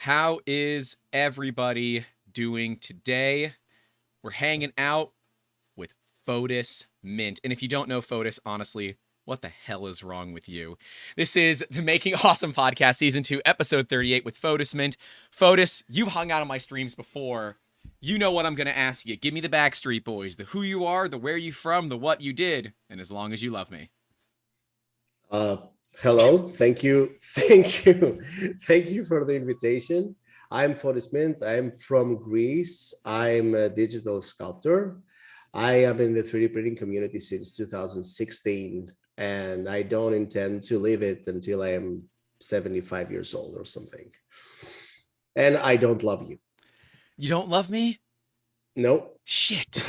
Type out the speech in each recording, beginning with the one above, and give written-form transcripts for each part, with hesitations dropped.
How is everybody doing today? We're hanging out with Fotis Mint. And if you don't know Fotis, honestly, what the hell is wrong with you? This is the Making Awesome Podcast, Season 2, Episode 38 with Fotis Mint. Fotis, you've hung out on my streams before. You know what I'm going to ask you. Give me the Backstreet Boys, the who you are, the where you from, the what you did, and as long as you love me. Uh, Hello, thank you, thank you for the invitation. I'm Fotis Mint. I'm from Greece. I'm a digital sculptor. I am in the 3D printing community since 2016, and I don't intend to leave it until I am 75 years old or something. And I don't love you. You don't love me? No. Shit.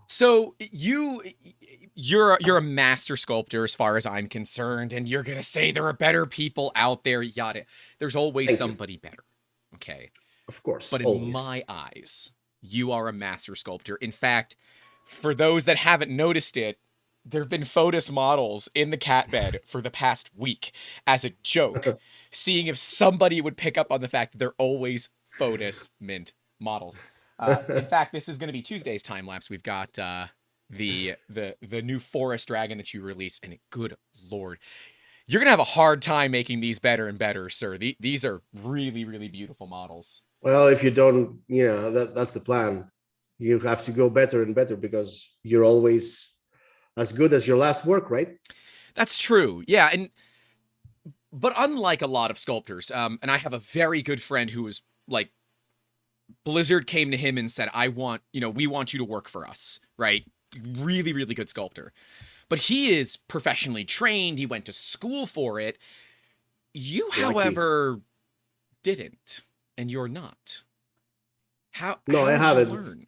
So you're a master sculptor as far as I'm concerned, and you're gonna say there are better people out there, yada. There's always Thank you. somebody better. Okay. Of course, But in always. my eyes, you are a master sculptor. In fact, for those that haven't noticed it, there have been Fotis models in the cat bed for the past week as a joke, seeing if somebody would pick up on the fact that they're always Fotis Mint models. In fact, this is going to be Tuesday's time lapse. We've got the new forest dragon that you released, and good lord, you're gonna have a hard time making these better and better, sir. These are really, really beautiful models. Well, if you don't, that's the plan. You have to go better and better because you're always as good as your last work, right? That's true. Yeah, but unlike a lot of sculptors, and I have a very good friend who was like, Blizzard came to him and said, we want you to work for us, right? Really, really good sculptor. But he is professionally trained. He went to school for it. You, Lucky. however, didn't, and you're not. No, how I did haven't. you learn?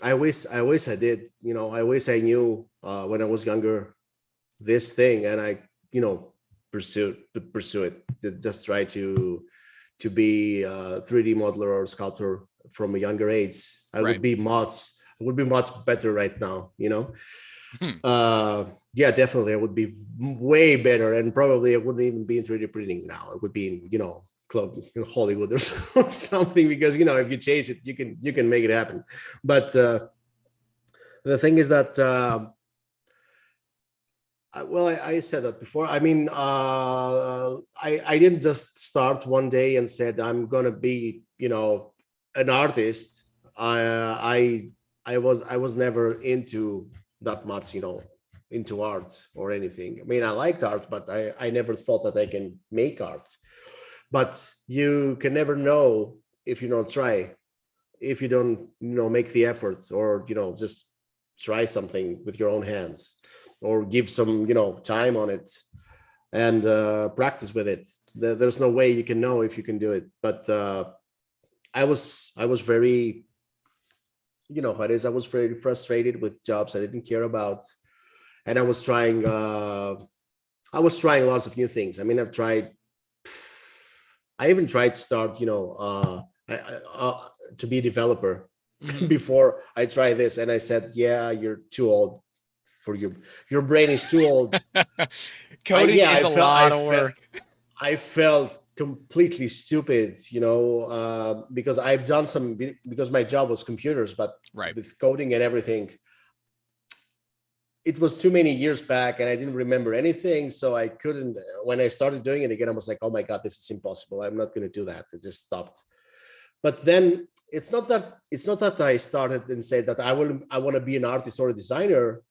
I wish I did. I wish I knew when I was younger this thing, and I, pursue it. Just try to be a 3D modeler or sculptor from a younger age. I Right. would be much better right now. Hmm. Yeah, definitely, I would be way better, and probably I wouldn't even be in 3D printing now. I would be in, club in Hollywood or something, because if you chase it, you can make it happen. But the thing is that I said that before. I mean, I didn't just start one day and said I'm gonna be an artist. I was never into that much, into art or anything. I mean, I liked art, but I never thought that I can make art. But you can never know if you don't try, if you don't make the effort, or just try something with your own hands, or give some time on it, and practice with it. There's no way you can know if you can do it. But I was very, how it is, I was very frustrated with jobs I didn't care about, and I was trying lots of new things. I mean, I even tried to start, to be a developer before I try this. And I said, yeah, you're too old for your brain is too old. Coding is a lot of work. I felt completely stupid, because because my job was computers, but right. with coding and everything, it was too many years back and I didn't remember anything. So I couldn't, when I started doing it again, I was like, oh my God, this is impossible. I'm not going to do that. I just stopped. But then it's not that I started and said that I want to be an artist or a designer.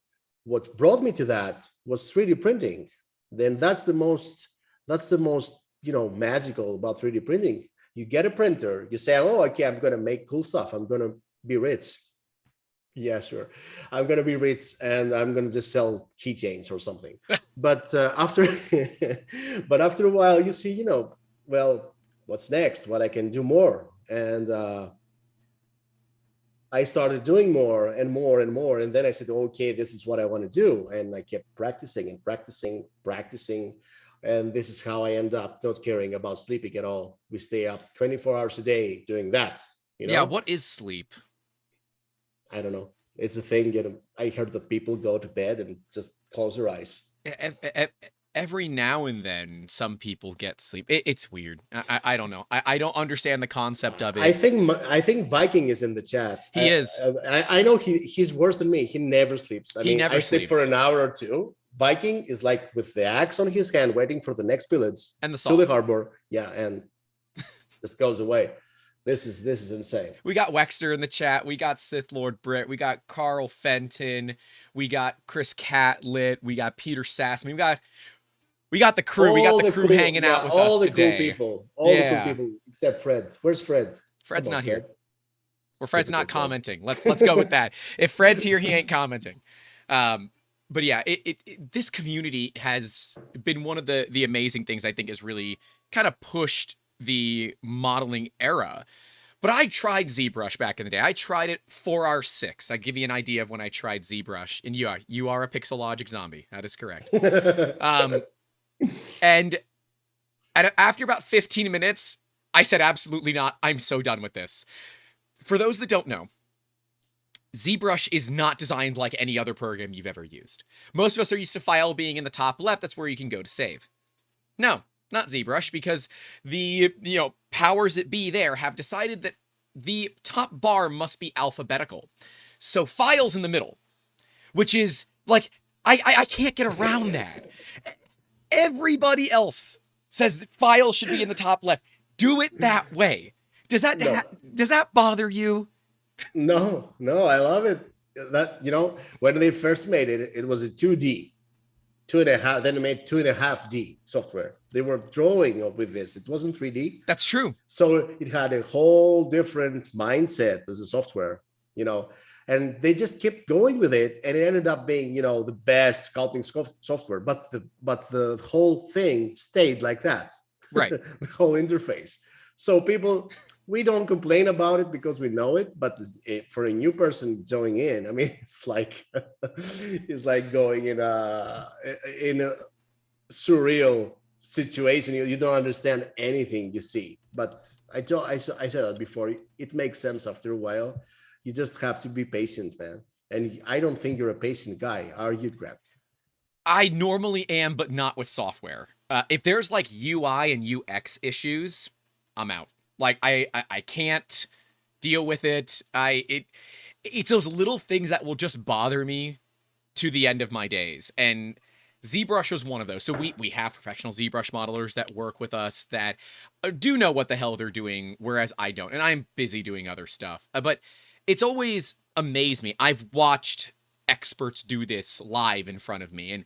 What brought me to that was 3D printing. Then that's the most, magical about 3D printing. You get a printer, you say, oh, okay, I'm going to make cool stuff. I'm going to be rich. Yeah, sure. I'm gonna be rich and I'm gonna just sell keychains or something. But after, but after a while, you see, well, what's next? What I can do more, and I started doing more and more and more, and then I said, okay, this is what I want to do, and I kept practicing and practicing, and this is how I end up not caring about sleeping at all. We stay up 24 hours a day doing that. Yeah. What is sleep? I don't know. It's a thing. I heard that people go to bed and just close their eyes. every now and then some people get sleep. It's weird. I don't know. I don't understand the concept of it. I think Viking is in the chat. He is. I know he's worse than me. He never sleeps. I He mean, never I sleep for sleeps. an hour or two. Viking is like with the axe on his hand, waiting for the next pillage And the to saw. the harbor. Yeah, and this goes away. This is insane. We got Wexter in the chat. We got Sith Lord Britt. We got Carl Fenton. We got Chris Catlett. We got Peter Sassman. We got the crew. We got the crew hanging out with us today. Cool people. All the cool people except Fred. Where's Fred? Fred's not here. Well, Fred's not commenting. Let's go with that. If Fred's here, he ain't commenting. But yeah, this community has been one of the amazing things I think has really kind of pushed the modeling era. But I tried ZBrush back in the day. I tried it 4R6. I give you an idea of when I tried ZBrush. And you are a pixelogic zombie. That is correct. And after about 15 minutes, I said, absolutely not. I'm so done with this. For those that don't know, ZBrush is not designed like any other program you've ever used. Most of us are used to file being in the top left. That's where you can go to save. No, not ZBrush, because the powers that be there have decided that the top bar must be alphabetical. So files in the middle, which is like, I can't get around that. Everybody else says that files should be in the top left. Do it that way. Does that bother you? No, I love it. That, when they first made it, it was a 2D, 2.5. Then they made 2.5D software. They were drawing with this. It wasn't 3D. That's true. So it had a whole different mindset as a software, and they just kept going with it, and it ended up being, the best sculpting software. But the whole thing stayed like that, right? The whole interface. So we don't complain about it because we know it. But for a new person joining in, I mean, it's like going in a surreal situation. You don't understand anything you see. But I said that before. It makes sense after a while. You just have to be patient, man. And I don't think you're a patient guy, are you, Grant? I normally am, but not with software. If there's like UI and UX issues, I'm out. Like I can't deal with it. It's those little things that will just bother me to the end of my days. And ZBrush was one of those. So we have professional ZBrush modelers that work with us that do know what the hell they're doing, whereas I don't. And I'm busy doing other stuff. But it's always amazed me. I've watched experts do this live in front of me, and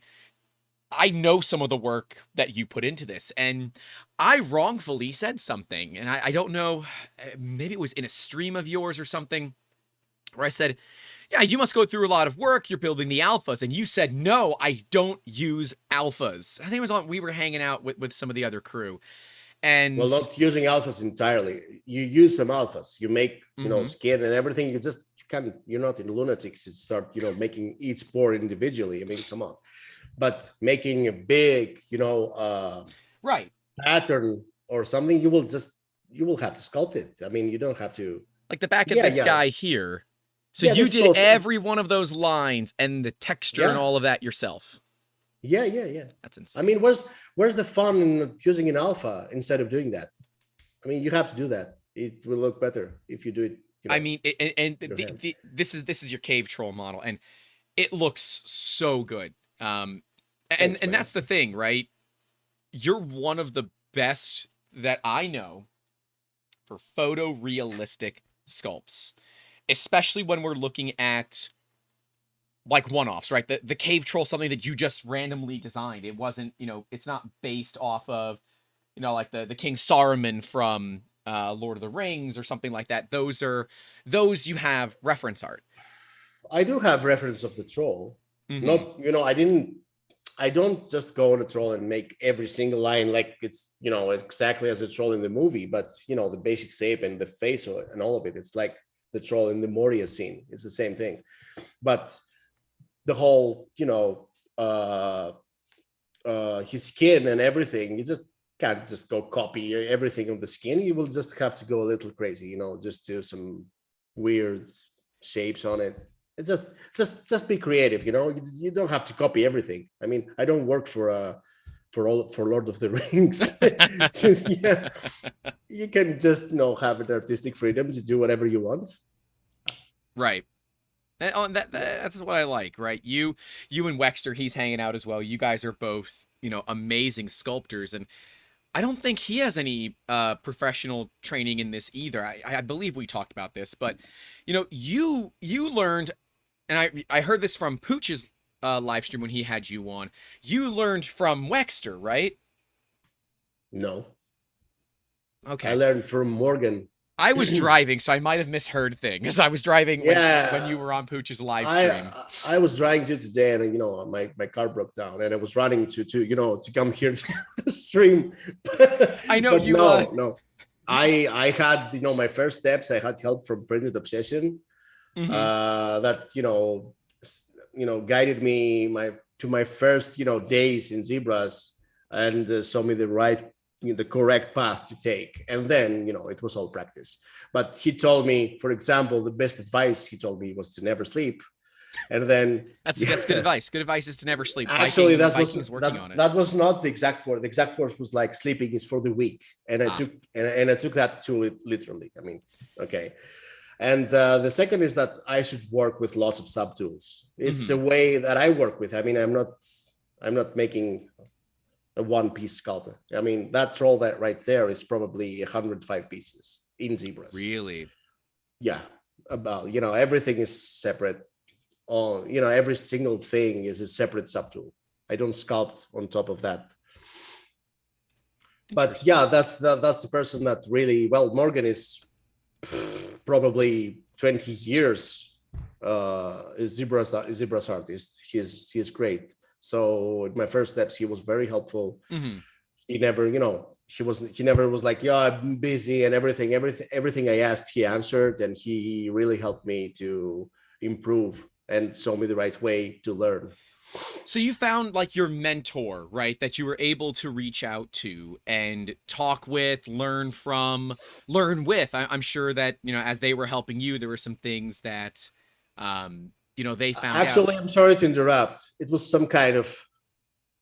I know some of the work that you put into this, and I wrongfully said something, and I don't know, maybe it was in a stream of yours or something, where I said, yeah, you must go through a lot of work, you're building the alphas, and you said, no, I don't use alphas. I think it was we were hanging out with some of the other crew. And well, not using alphas entirely. You use some alphas. You make, skin and everything. You're not in lunatics. You start, making each pore individually. I mean, come on. But making a big, right pattern or something, you will have to sculpt it. I mean, you don't have to. Like the back of this guy here. So you did every one of those lines and the texture and all of that yourself. Yeah. That's insane. I mean, where's the fun in using an alpha instead of doing that? I mean, you have to do that. It will look better if you do it. I mean, this is your cave troll model, and it looks so good. And that's the thing, right? You're one of the best that I know for photorealistic sculpts, especially when we're looking at like one-offs, right? The cave troll, something that you just randomly designed. It wasn't, it's not based off of, like the King Saruman from Lord of the Rings or something like that. Those you have reference art. I do have reference of the troll. Not, I don't just go on a troll and make every single line like it's, exactly as a troll in the movie, but the basic shape and the face and all of it. It's like the troll in the Moria scene. It's the same thing. But the whole, his skin and everything, you just can't just go copy everything of the skin. You will just have to go a little crazy, just do some weird shapes on it. It's just be creative, you don't have to copy everything. I mean, I don't work for for Lord of the Rings. Yeah, you can just have an artistic freedom to do whatever you want. Right. And that's what I like, right? You and Wexter, he's hanging out as well. You guys are both, amazing sculptors, and I don't think he has any professional training in this either. I believe we talked about this, but you learned, and I heard this from Pooch's live stream when he had you on. You learned from Wexter, right? No. Okay. I learned from Morgan. I was driving, so I might have misheard things. I was driving when you were on Pooch's live stream. I was driving to today, and my car broke down, and I was running to come here to the stream. I know but you. No. I had my first steps. I had help from Printed Obsession, that guided me to my first days in ZBrush, and showed me the correct path to take. And then it was all practice. But he told me, for example, the best advice he told me was to never sleep. And then that's good advice. Good advice is to never sleep. Actually, that was not the exact word. The exact word was like, sleeping is for the weak. And I took that too literally. I mean, okay. And the second is that I should work with lots of subtools. It's a way that I work with. I mean, I'm not making a one-piece sculptor. I mean, that troll that right there is probably 105 pieces in ZBrush. Really? Yeah. About everything is separate. Every single thing is a separate subtool. I don't sculpt on top of that. But yeah, that's the person that really, well, Morgan is probably 20 years is ZBrush artist. He's great. So in my first steps, he was very helpful. He never, he never was like, yeah, I'm busy, and everything I asked, he answered, and he really helped me to improve and show me the right way to learn. So you found like your mentor, right? That you were able to reach out to and talk with, learn with. I'm sure that, as they were helping you, there were some things that, they found Actually, out. I'm sorry to interrupt. It was some kind of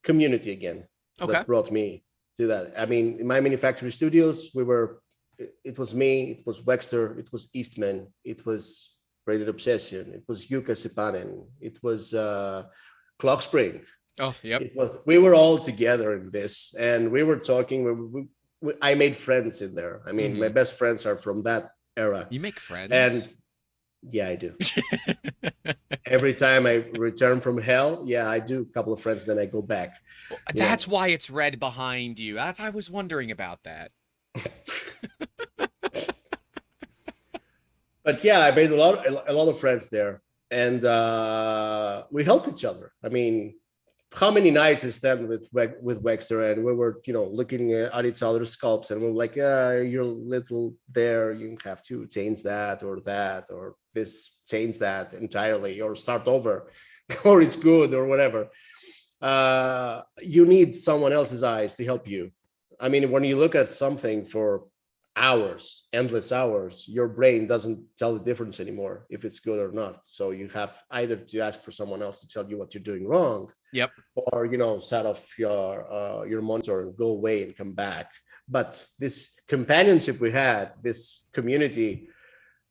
community again that brought me to that. I mean, in my manufacturing studios, it was me, it was Wexter, it was Eastman, it was Braided Obsession, it was Yuka Sipanen, it was Clock Spring. Oh, yep. We were all together in this, and we were talking. I made friends in there. I mean, my best friends are from that era. You make friends? And yeah, I do. Every time I return from hell, I do a couple of friends, then I go back. That's why it's red behind you. I was wondering about that. But yeah, I made a lot of friends there, and we helped each other. I mean, how many nights I spent with Wexter, and we were looking at each other's sculpts, and we were like, you're a little there, you have to change that or this, change that entirely, or start over, or it's good, or whatever. You need someone else's eyes to help you. I mean, when you look at something for hours, endless hours, your brain doesn't tell the difference anymore if it's good or not. So you have either to ask for someone else to tell you what you're doing wrong, or set off your monitor and go away and come back. But this companionship we had, this community,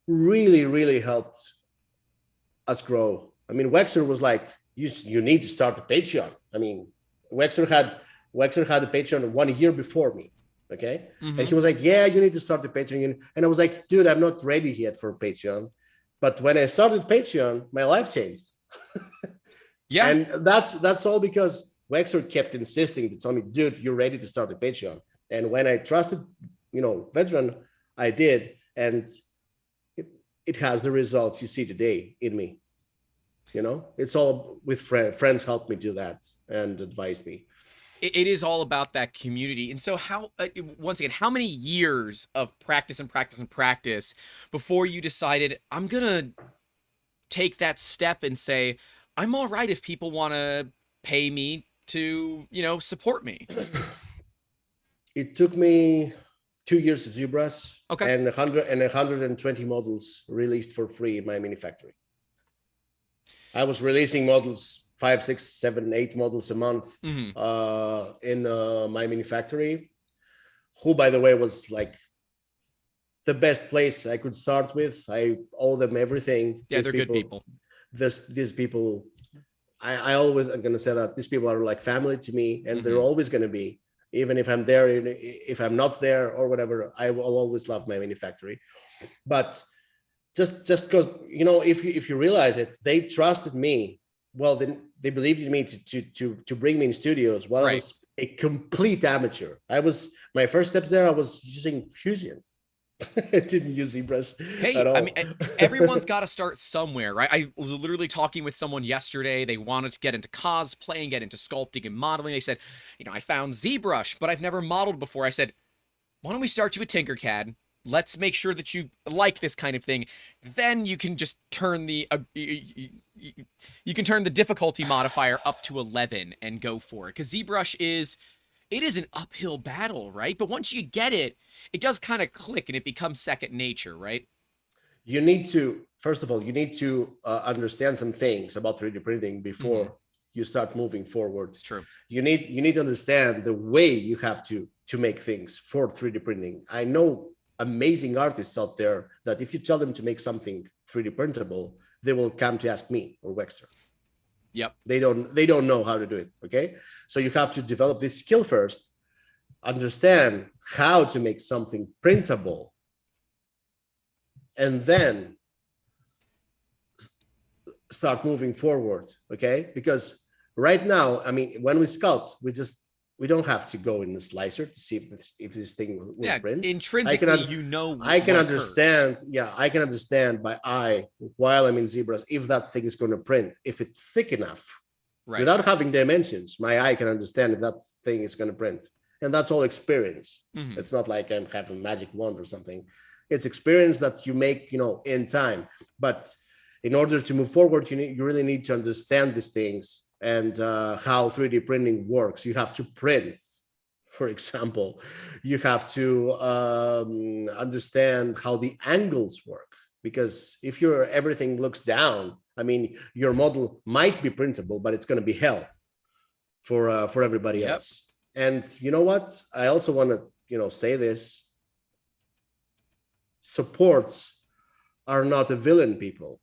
really, really helped us grow. I mean, Wexer was like, you need to start a Patreon. I mean, Wexer had a Patreon 1 year before me. Okay. And he was like, yeah, you need to start the Patreon. And I was like, dude, I'm not ready yet for Patreon. But when I started Patreon, my life changed. Yeah. And that's all because Wexer kept insisting to tell me, dude, you're ready to start the Patreon. And when I trusted, Veteran, I did. And it has the results you see today in me. It's all with friends helped me do that and advised me. It is all about that community. And so once again, how many years of practice before you decided, I'm going to take that step and say, I'm all right if people want to pay me to, support me? It took me 2 years of ZBrush, and 120 models released for free in my manufacturing. I was releasing models 5, 6, 7, 8 models a month in my mini factory, who, by the way, was like the best place I could start with. I owe them everything. Yeah, they're good people. These people, I always am going to say that these people are like family to me, and they're always going to be, even if I'm there, if I'm not there or whatever, I will always love my mini factory. But just because, you know, if you realize it, they trusted me. Well, then they believed in me to bring me in studios while I was a complete amateur. My first steps there, I was using Fusion. I didn't use zbrush at all. I mean, everyone's got to start somewhere, right? I was literally talking with someone yesterday. They wanted to get into cosplaying, get into sculpting and modeling. They said, you know, I found ZBrush, but I've never modeled before. I said, why don't we start you with Tinkercad? Let's make sure that you like this kind of thing. Then you can just turn the you can turn the difficulty modifier up to 11 and go for it. Because ZBrush is an uphill battle, right? But once you get it, it does kind of click and it becomes second nature, right? You need to, first of all, you need to understand some things about 3D printing before you start moving forward. It's true. You need to understand the way you have to make things for 3D printing. I know amazing artists out there that if you tell them to make something 3D printable, they will come to ask me or Wexter. Yep. They don't know how to do it. Okay. So you have to develop this skill first, understand how to make something printable, and then start moving forward. Okay. Because right now, I mean, when we sculpt, we don't have to go in the slicer to see if this thing will print. Intrinsically, I can understand. Yeah, I can understand by eye while I'm in ZBrush if that thing is going to print, if it's thick enough. Right. Without having dimensions, my eye can understand if that thing is going to print, and that's all experience. It's not like I'm having a magic wand or something. It's experience that you make, you know, in time. But in order to move forward, you really need to understand these things. And how 3D printing works. You have to print, for example. You have to understand how the angles work. Because if everything looks down, I mean, your model might be printable, but it's going to be hell for everybody else. And you know what? I also want to, you know, say this. Supports are not a villain, people.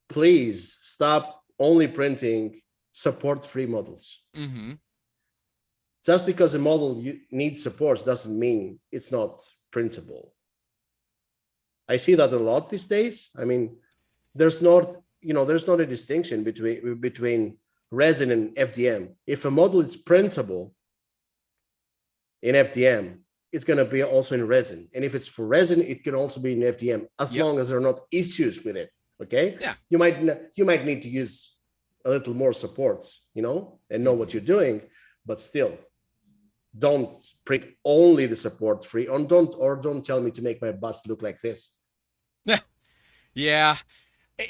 Please stop only printing support-free models. Just because a model needs supports doesn't mean it's not printable. I see that a lot these days. I mean, there's not a distinction between resin and FDM. If a model is printable in FDM, it's going to be also in resin. And if it's for resin, it can also be in FDM, as long as there are not issues with it. Okay? Yeah. You might need to use a little more supports, you know, and know what you're doing, but still don't print only the support free, or don't tell me to make my bust look like this. Yeah.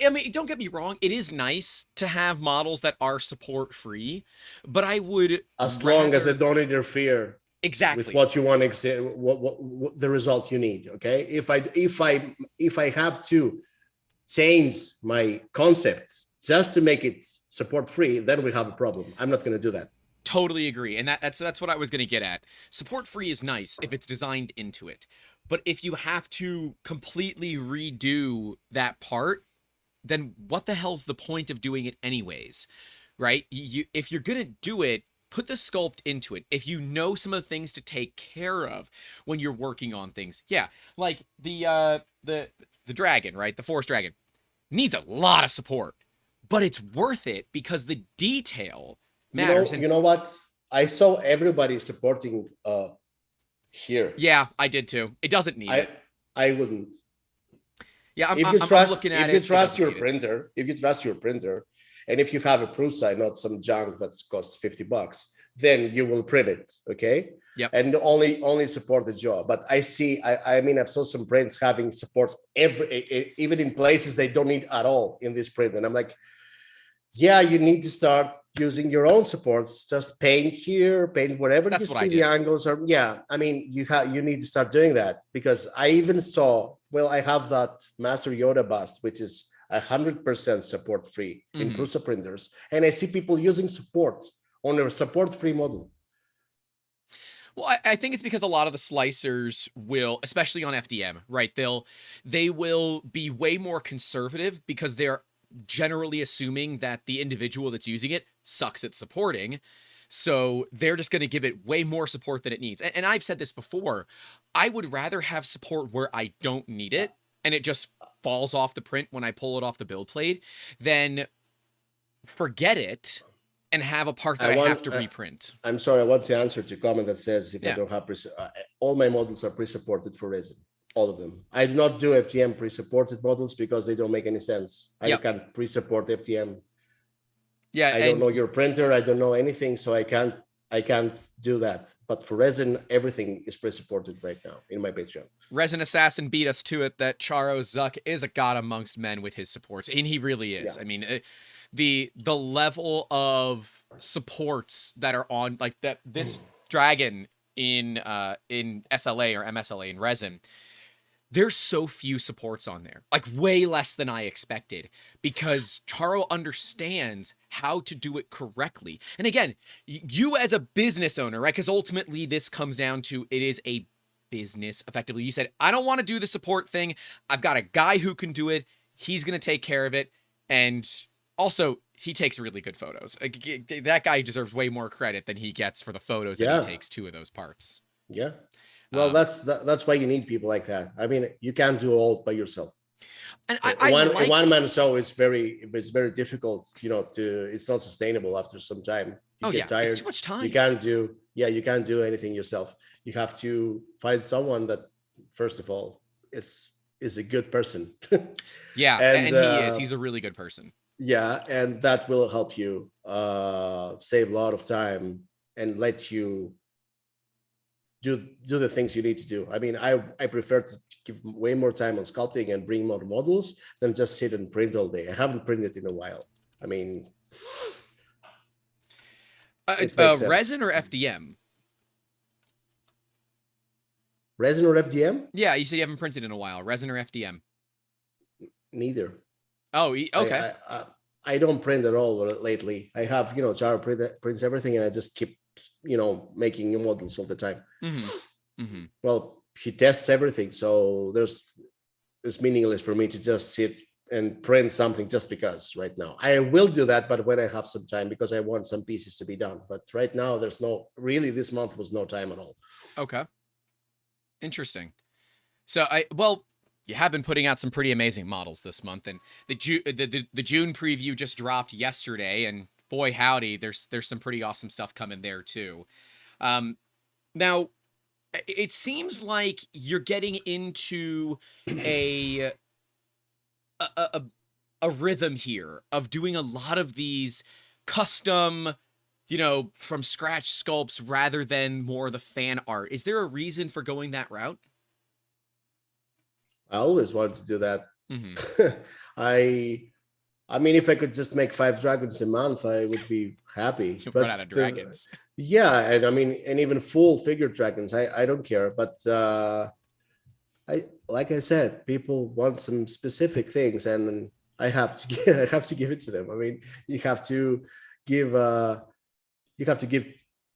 I mean, don't get me wrong. It is nice to have models that are support free, but I would, as long as they don't interfere exactly with what you want to, what the result you need. Okay. If I have to change my concept just to make it support free, then we have a problem. I'm not going to do that. Totally agree. And that's what I was going to get at. Support free is nice if it's designed into it. But if you have to completely redo that part, then what the hell's the point of doing it anyways? Right? If you're going to do it, put the sculpt into it. If you know some of the things to take care of when you're working on things. Yeah, like the dragon, right? The forest dragon needs a lot of support. But it's worth it because the detail matters. You know what? I saw everybody supporting here. Yeah, I did too. It doesn't need it. I wouldn't. Yeah, I'm looking at it. If you trust your printer, and if you have a proof sign, not some junk that costs $50, then you will print it. Okay. Yep. And only support the job. But I mean, I've saw some prints having support even in places they don't need at all in this print. And I'm like, yeah, you need to start using your own supports. Just paint here, paint wherever you see the angles are. Yeah, I mean, you need to start doing that, because I even saw, well, I have that Master Yoda bust, which is 100% support free in Mhm. Prusa printers, and I see people using support on a support free model. Well, I think it's because a lot of the slicers will, especially on FDM, right? They will be way more conservative because they're generally assuming that the individual that's using it sucks at supporting. So they're just going to give it way more support than it needs. And I've said this before. I would rather have support where I don't need it and it just falls off the print when I pull it off the build plate than forget it and have a part that I have to reprint. I'm sorry, I want to answer to a comment that says if I Yeah. don't have all my models are pre-supported for resin, all of them. I do not do FDM pre-supported models because they don't make any sense. I Yep. can't pre-support FDM. Yeah, I don't know your printer. I don't know anything, so I can't do that. But for resin, everything is pre-supported right now in my Patreon. Resin Assassin beat us to it that Charo Zuck is a god amongst men with his supports, and he really is. Yeah. I mean, the level of supports that are on like that this dragon in SLA or MSLA in resin. There's so few supports on there, like way less than I expected, because Charo understands how to do it correctly. And again, you as a business owner, right? Because ultimately this comes down to it is a business. Effectively, you said, I don't want to do the support thing. I've got a guy who can do it. He's going to take care of it. And also, he takes really good photos. That guy deserves way more credit than he gets for the photos that he takes 2 of those parts. Yeah. Well, that's why you need people like that. I mean, you can't do all by yourself. And one man show is very difficult. It's not sustainable after some time. You get tired. It's too much time. You can't do anything yourself. You have to find someone that, first of all, is a good person. Yeah, and he is. He's a really good person. Yeah, and that will help you save a lot of time and let you do the things you need to do. I mean, I prefer to give way more time on sculpting and bring more models than just sit and print all day. I haven't printed in a while. I mean, resin or FDM? Resin or FDM? Yeah, you said you haven't printed in a while. Resin or FDM? Neither. Oh, okay. I don't print at all lately. I have, Charo prints everything, and I just keep, making new models all the time. Mm-hmm. Mm-hmm. Well, he tests everything, so it's meaningless for me to just sit and print something just because right now. I will do that, but when I have some time, because I want some pieces to be done. But right now, this month was no time at all. Okay. Interesting. So you have been putting out some pretty amazing models this month, and the June preview just dropped yesterday, and boy howdy, there's some pretty awesome stuff coming there too. Now, it seems like you're getting into a rhythm here of doing a lot of these custom, from scratch sculpts rather than more the fan art. Is there a reason for going that route? I always wanted to do that. Mm-hmm. I mean, if I could just make 5 dragons a month, I would be happy. You'll run out of dragons. Yeah, and I mean, and even full figure dragons, I don't care. But like I said, people want some specific things, and I have to give it to them. I mean, you have to give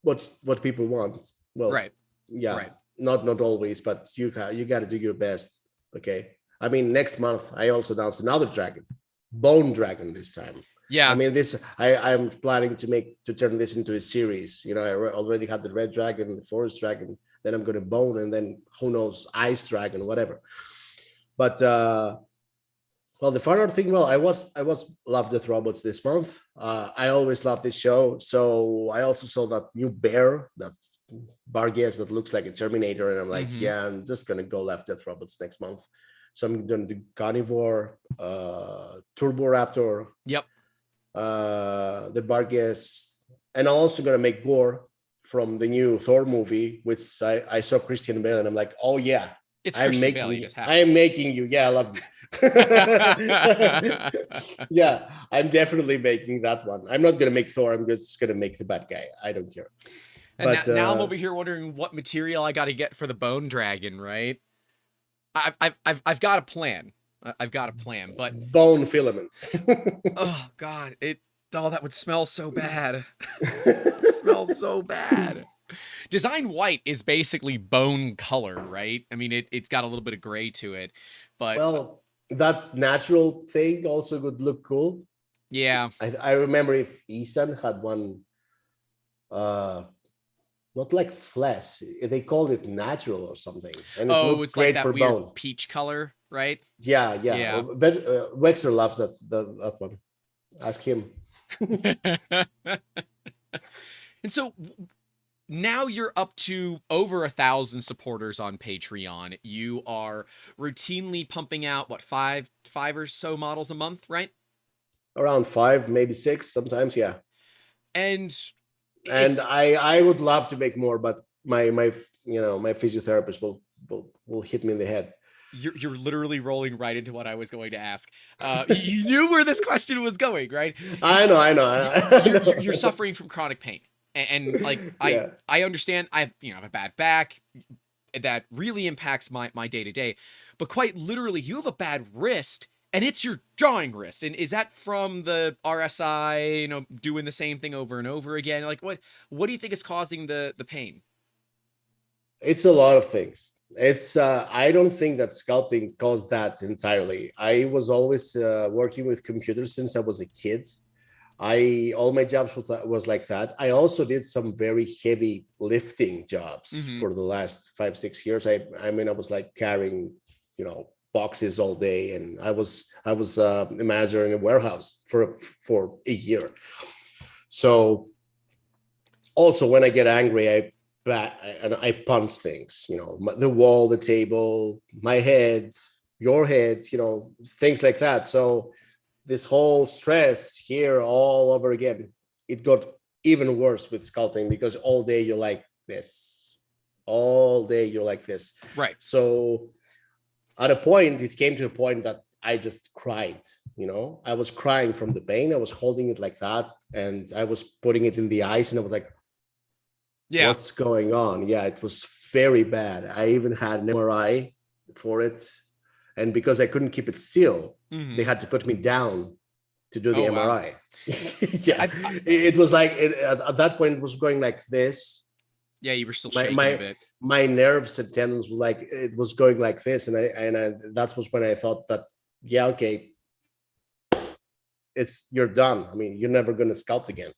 what people want. Well, right. Yeah, right. Not always, but you got to do your best. Okay. I mean, next month I also announced another dragon, bone dragon this time. Yeah. I mean, I'm planning to turn this into a series. I already had the red dragon, the forest dragon, then I'm going to bone, and then who knows, ice dragon, whatever. But well, the fun art thing, well, I was Love Death Robots this month. I always love this show. So I also saw that new bear, that Barges that looks like a Terminator, and I'm like, yeah, I'm just gonna go Love Death Robots next month. So I'm gonna do Carnivore, Turbo Raptor, yep, the Barges, and I'm also gonna make Gore from the new Thor movie, which I saw Christian Bale, and I'm like, oh yeah, I'm making you. Yeah, I love you. Yeah, I'm definitely making that one. I'm not gonna make Thor. I'm just gonna make the bad guy. I don't care. And but, now I'm over here wondering what material I got to get for the bone dragon. Right? I've got a plan. I've got a plan, but bone filament. oh god, that would smell so bad. It smells so bad. Design white is basically bone color, right? I mean, it's got a little bit of gray to it, but Well, that natural thing also would look cool. yeah. I remember if Isan had one, not like flesh, they called it natural or something, and it Oh, looked it's like great that for weird bone. peach color, right? Yeah, yeah. Yeah. Wexer loves that one. Ask him. And so now you're up to over 1,000 supporters on Patreon. You are routinely pumping out what five or so models a month, right? Around 5, maybe 6 sometimes, yeah. And if And I would love to make more, but my my physiotherapist will hit me in the head. you're literally rolling right into what I was going to ask. You knew where this question was going, right? I know, I know. You're suffering from chronic pain, and like Yeah. I understand. I have a bad back that really impacts my day to day, but quite literally, you have a bad wrist. And it's your drawing wrist. And is that from the RSI, doing the same thing over and over again? Like what do you think is causing the pain? It's a lot of things. It's I don't think that sculpting caused that entirely. I was always working with computers since I was a kid. I all my jobs was like that. I also did some very heavy lifting jobs Mm-hmm. for the last 5-6 years. I mean I was like carrying, boxes all day, and I was a manager in a warehouse for a year. So also when I get angry, I punch things, the wall, the table, my head, your head, things like that. So this whole stress here all over again, it got even worse with sculpting because all day you're like this, all day you're like this. Right. So at a point, it came to a point that I just cried. I was crying from the pain. I was holding it like that, and I was putting it in the ice, and I was like, Yeah. what's going on? Yeah, it was very bad. I even had an MRI for it, and because I couldn't keep it still, they had to put me down to do the MRI. Wow. Yeah, it was like at that point it was going like this. Yeah, you were still shaking a bit. My nerves and tendons were like, it was going like this, and I that was when I thought that, yeah, okay, you're done. I mean, you're never going to sculpt again.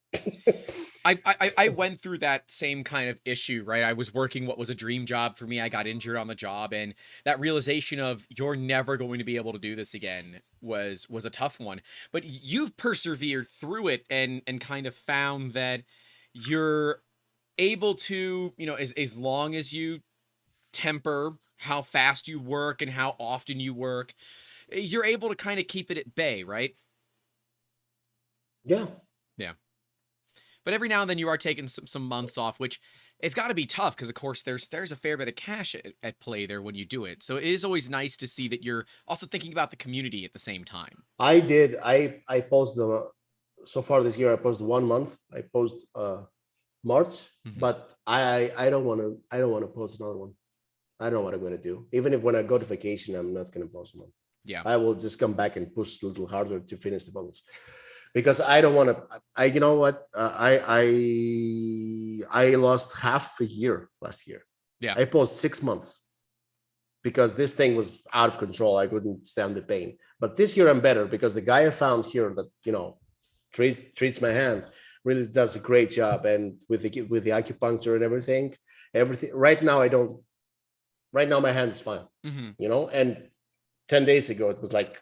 I went through that same kind of issue, right? I was working what was a dream job for me. I got injured on the job, and that realization of you're never going to be able to do this again was a tough one. But you've persevered through it and kind of found that you're able to, as long as you temper how fast you work and how often you work, you're able to kind of keep it at bay, right? Yeah. Yeah. But every now and then you are taking some months off, which it's got to be tough because, of course, there's a fair bit of cash at play there when you do it. So it is always nice to see that you're also thinking about the community at the same time. I did. I posted so far this year. I posted 1 month. I post March, but I don't want to post another one. I don't know what I'm going to do. Even if when I go to vacation, I'm not going to post one. Yeah. I will just come back and push a little harder to finish the bubbles. Because I don't want to. You know what? I lost half a year last year. Yeah. I paused 6 months because this thing was out of control. I couldn't stand the pain. But this year I'm better because the guy I found here that treats my hand really does a great job, and with the acupuncture and everything. Right now my hand is fine. And 10 days ago it was like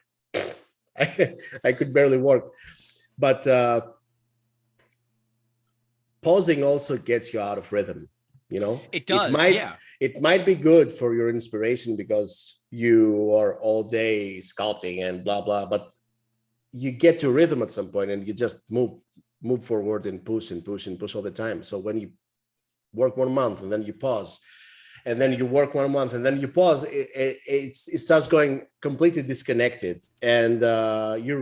I could barely work. But pausing also gets you out of rhythm, It does. It might be good for your inspiration because you are all day sculpting and blah blah, but you get to rhythm at some point and you just move forward and push all the time. So when you work 1 month and then you pause, and then you work 1 month and then you pause, it starts going completely disconnected, and you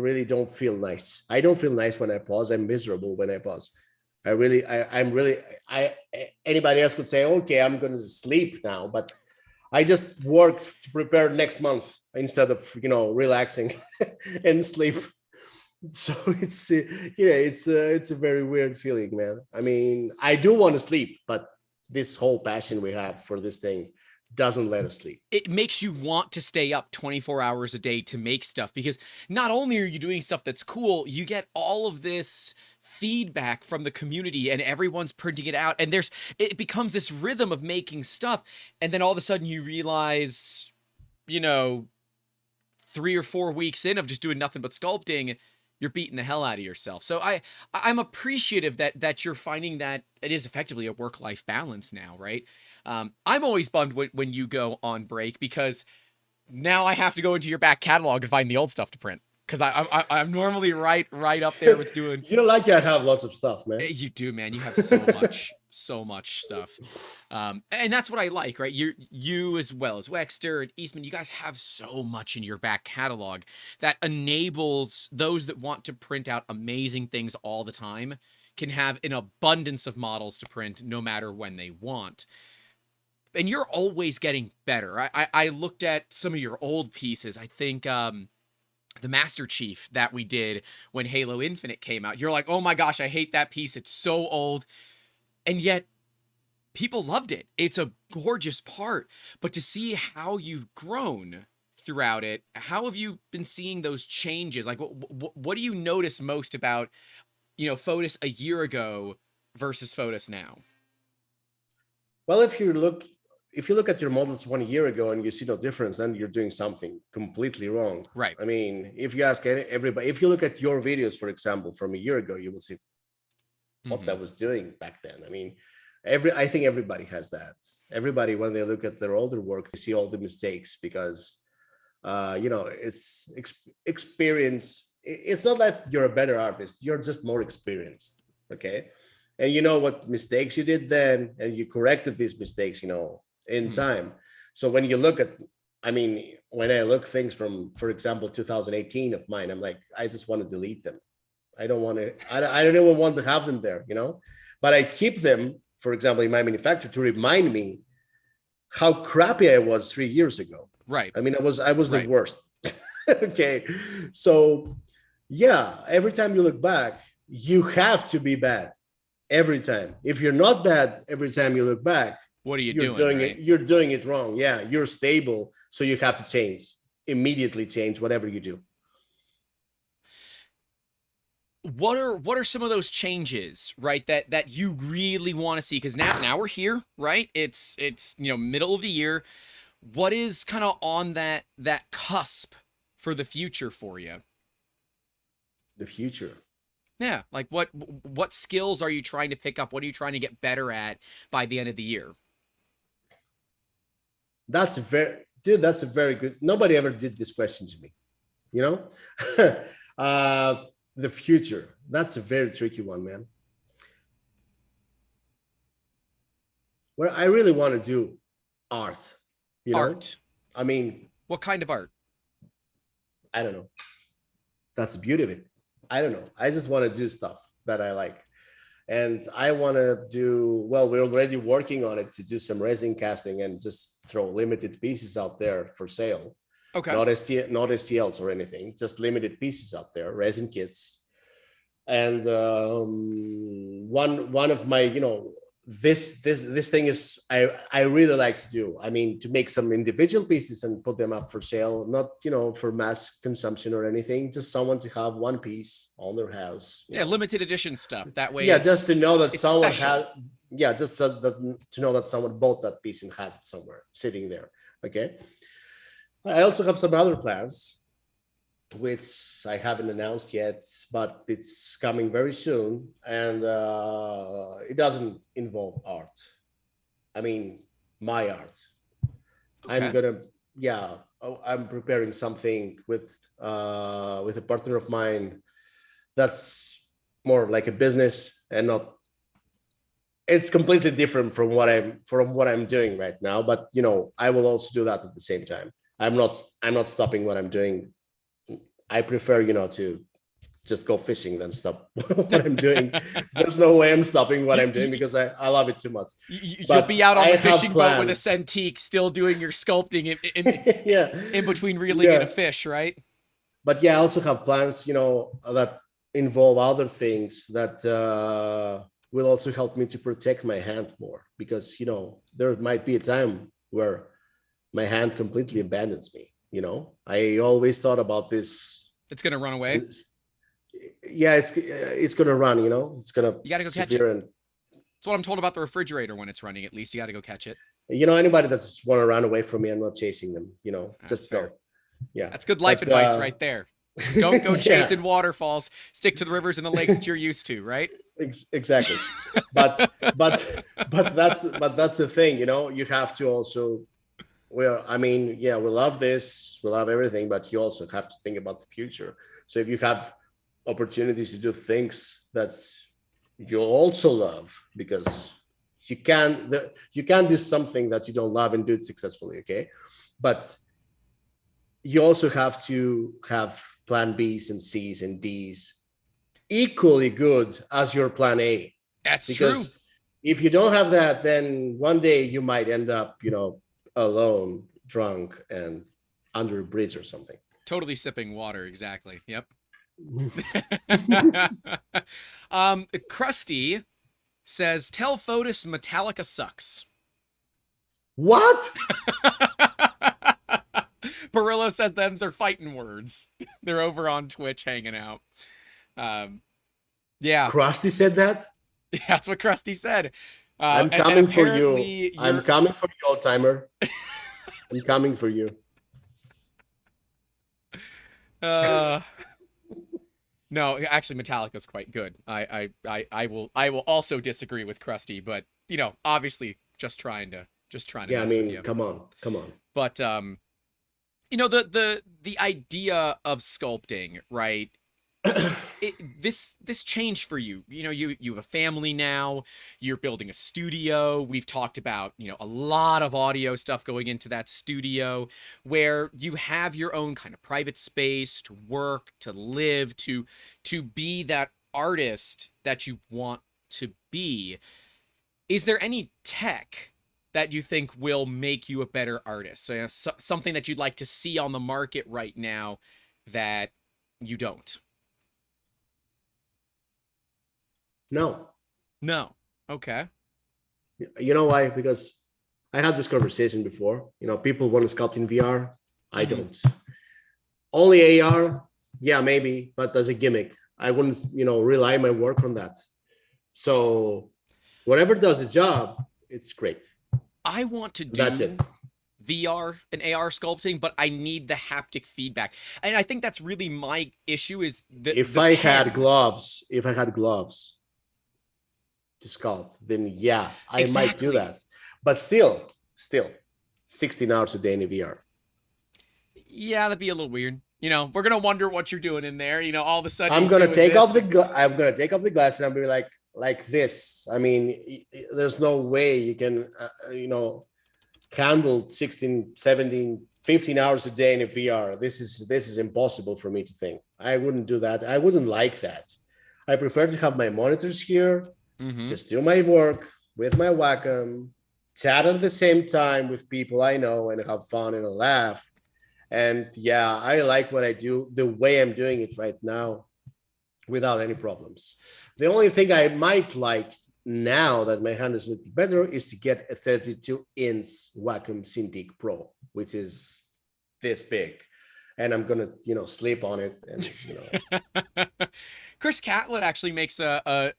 really don't feel nice. I don't feel nice when I pause. I'm miserable when I pause. Anybody else could say, okay, I'm going to sleep now, but I just work to prepare next month instead of relaxing and sleep. So it's it's a very weird feeling, man. I mean, I do want to sleep, but this whole passion we have for this thing doesn't let us sleep. It makes you want to stay up 24 hours a day to make stuff, because not only are you doing stuff that's cool, you get all of this feedback from the community and everyone's printing it out, and it becomes this rhythm of making stuff, and then all of a sudden you realize, 3 or 4 weeks in of just doing nothing but sculpting, you're beating the hell out of yourself. So I'm appreciative that you're finding that it is effectively a work-life balance now, right? I'm always bummed when you go on break, because now I have to go into your back catalog and find the old stuff to print, because I'm normally right up there with doing. You don't like I have lots of stuff, man. You do, man. You have so much stuff, and that's what I like, right? You as well as Wexter and Eastman, you guys have so much in your back catalog that enables those that want to print out amazing things all the time can have an abundance of models to print no matter when they want. And you're always getting better. I looked at some of your old pieces. I think the Master Chief that we did when Halo Infinite came out, you're like, oh my gosh, I hate that piece. It's so old. And yet people loved it. It's a gorgeous part. But to see how you've grown throughout it, how have you been seeing those changes? Like, what do you notice most about, Fotis a year ago versus Fotis now? Well, if you look at your models 1 year ago and you see no difference, then you're doing something completely wrong. Right. I mean, if you ask everybody, if you look at your videos, for example, from a year ago, you will see what that was doing back then. I mean, I think everybody has that. Everybody, when they look at their older work, they see all the mistakes because, it's experience. It's not that you're a better artist. You're just more experienced. Okay. And you know what mistakes you did then, and you corrected these mistakes, in time. So when you look at, when I look things from, for example, 2018 of mine, I'm like, I just want to delete them. I don't want to, I don't even want to have them there, but I keep them, for example, in my manufacturer to remind me how crappy I was 3 years ago. Right. I mean, I was right. the worst. Okay. So yeah, every time you look back, you have to be bad every time. If you're not bad, every time you look back, what are you doing? Right? You're doing it wrong. Yeah. You're stable. So you have to immediately change whatever you do. What are some of those changes, right, that you really want to see? Because now we're here, right? It's middle of the year. What is kind of on that cusp for the future for you? The future. Yeah, like what skills are you trying to pick up? What are you trying to get better at by the end of the year? That's a very good. Nobody ever did this question to me, the future. That's a very tricky one, man. Where I really want to do art, Art. I mean, what kind of art? I don't know. That's the beauty of it. I don't know. I just want to do stuff that I like. And I want to we're already working on it to do some resin casting and just throw limited pieces out there for sale. Okay. Not STLs or anything, just limited pieces out there, resin kits. And one of my, this thing is I really like to do. I mean, to make some individual pieces and put them up for sale, not for mass consumption or anything. Just someone to have one piece on their house. Yeah, limited edition stuff. That way. Yeah, just to know that someone special. to know that someone bought that piece and has it somewhere sitting there. Okay. I also have some other plans, which I haven't announced yet, but it's coming very soon. And it doesn't involve art. I mean, my art. Okay. I'm preparing something with a partner of mine that's more like a business and not. It's completely different from what I'm doing right now. But I will also do that at the same time. I'm not stopping what I'm doing. I prefer, to just go fishing, then stop what I'm doing. There's no way I'm stopping what I'm doing because I love it too much. You'll But be out on I the have fishing boat with a plans. Cintiq, still doing your sculpting Yeah, in between reeling in a yeah. fish, right? But yeah, I also have plans, that involve other things that will also help me to protect my hand more, because there might be a time where my hand completely abandons me. I always thought about this. It's gonna run away. Yeah, it's gonna run. It's gonna You gotta go catch it. disappear. And That's what I'm told about the refrigerator when it's running. At least you gotta go catch it. anybody that's want to run away from me, I'm not chasing them. Just fair. go. Yeah, That's good life advice right there. Don't go yeah, chasing waterfalls. Stick to the rivers and the lakes that you're used to, right? exactly. But that's the thing. You have to also. Well, I mean, yeah, we love this, we love everything, but you also have to think about the future. So if you have opportunities to do things that you also love, because you can do something that you don't love and do it successfully, okay? But you also have to have plan B's and C's and D's equally good as your plan A. That's because true. If you don't have that, then one day you might end up, alone, drunk, and under a bridge or something. Totally sipping water. Exactly. Yep. Krusty says, "Tell Fotis Metallica sucks." What? Barillo says them's are fighting words. They're over on Twitch hanging out. Yeah. Krusty said that? Yeah, that's what Krusty said. I'm coming for you. You're... I'm coming for you, old timer. I'm coming for you. No, actually, Metallica's quite good. I will also disagree with Krusty, but obviously, just trying to Yeah, I mess with mean, you. come on. But the idea of sculpting, right? This changed for you. You have a family now. You're building a studio. We've talked about a lot of audio stuff going into that studio, where you have your own kind of private space to work, to live, to be that artist that you want to be. Is there any tech that you think will make you a better artist? So, something that you'd like to see on the market right now that you don't? No. Okay. You know why? Because I had this conversation before. People want to sculpt in VR. I don't. Only AR, yeah, maybe, but as a gimmick. I wouldn't, rely my work on that. So whatever does the job, it's great. I want to do That's it. VR and AR sculpting, but I need the haptic feedback. And I think that's really my issue is if I had gloves to sculpt, then yeah, I might do that. But still 16 hours a day in a VR. Yeah, that'd be a little weird. We're gonna wonder what you're doing in there. All of a sudden I'm gonna take off the glass and I'm gonna be like this. I mean, there's no way you can handle 16, 17, 15 hours a day in a VR. This is impossible for me to think. I wouldn't do that. I wouldn't like that. I prefer to have my monitors here, just do my work with my Wacom, chat at the same time with people I know and have fun and laugh. And yeah, I like what I do the way I'm doing it right now without any problems. The only thing I might like now that my hand is a little better is to get a 32-inch Wacom Cintiq Pro, which is this big. And I'm gonna, sleep on it. And Chris Catlett actually makes a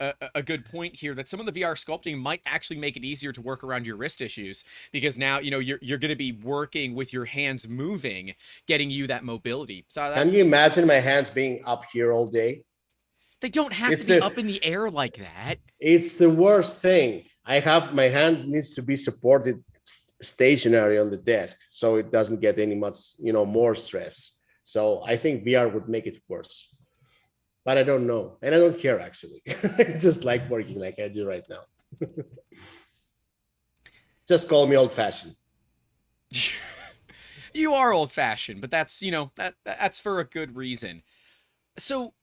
good point here that some of the VR sculpting might actually make it easier to work around your wrist issues, because now you're going to be working with your hands moving, getting you that mobility. So can you imagine my hands being up here all day? They don't have to be up in the air like that. It's the worst thing. My hand needs to be supported stationary on the desk, so it doesn't get any much more stress. So I think VR would make it worse, but I don't know, and I don't care actually. I just like working like I do right now. Just call me old-fashioned. You are old-fashioned, but that's that's for a good reason. So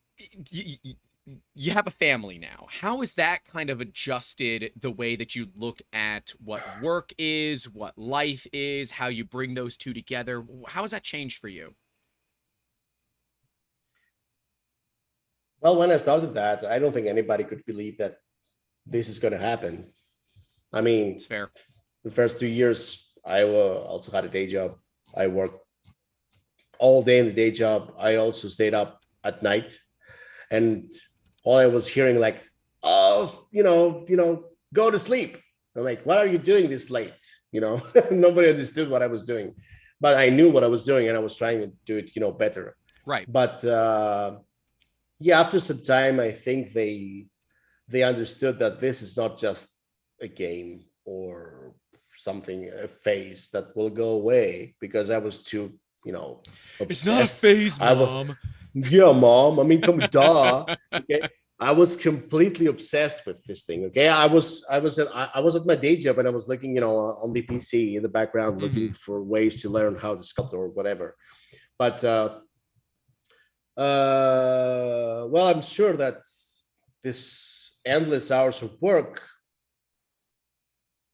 you have a family now. How has that kind of adjusted the way that you look at what work is, what life is, how you bring those two together? How has that changed for you? Well, when I started that, I don't think anybody could believe that this is going to happen. I mean, It's fair. the first 2 years, I also had a day job. I worked all day in the day job. I also stayed up at night, and all I was hearing like, oh, go to sleep. I'm like, what are you doing this late? Nobody understood what I was doing, but I knew what I was doing, and I was trying to do it, better. Right. But yeah, after some time, I think they understood that this is not just a game or something, a phase that will go away, because I was too, It's not a obsessed. phase, I was, Mom. yeah, mom. I mean, come duh. Okay. I was completely obsessed with this thing. Okay. I was at my day job, and I was looking, on the PC in the background, looking Mhm. for ways to learn how to sculpt or whatever. But well, I'm sure that this endless hours of work,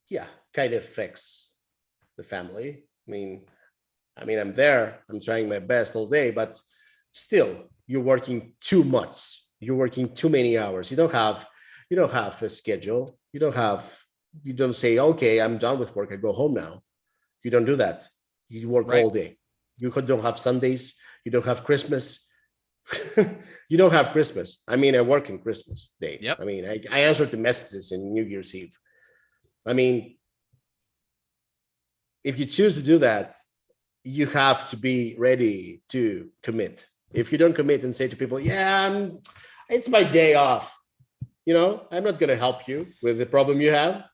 yeah, kind of affects the family. I mean, I'm there, I'm trying my best all day, but still, you're working too much. You're working too many hours. You don't have a schedule. You don't say, okay, I'm done with work, I go home now. You don't do that. You work Right. all day. You don't have Sundays. You don't have Christmas. You don't have Christmas. I mean, I work in Christmas Day. Yep. I mean, I answered the messages in New Year's Eve. I mean, if you choose to do that, you have to be ready to commit. If you don't commit and say to people, yeah, it's my day off, I'm not going to help you with the problem you have.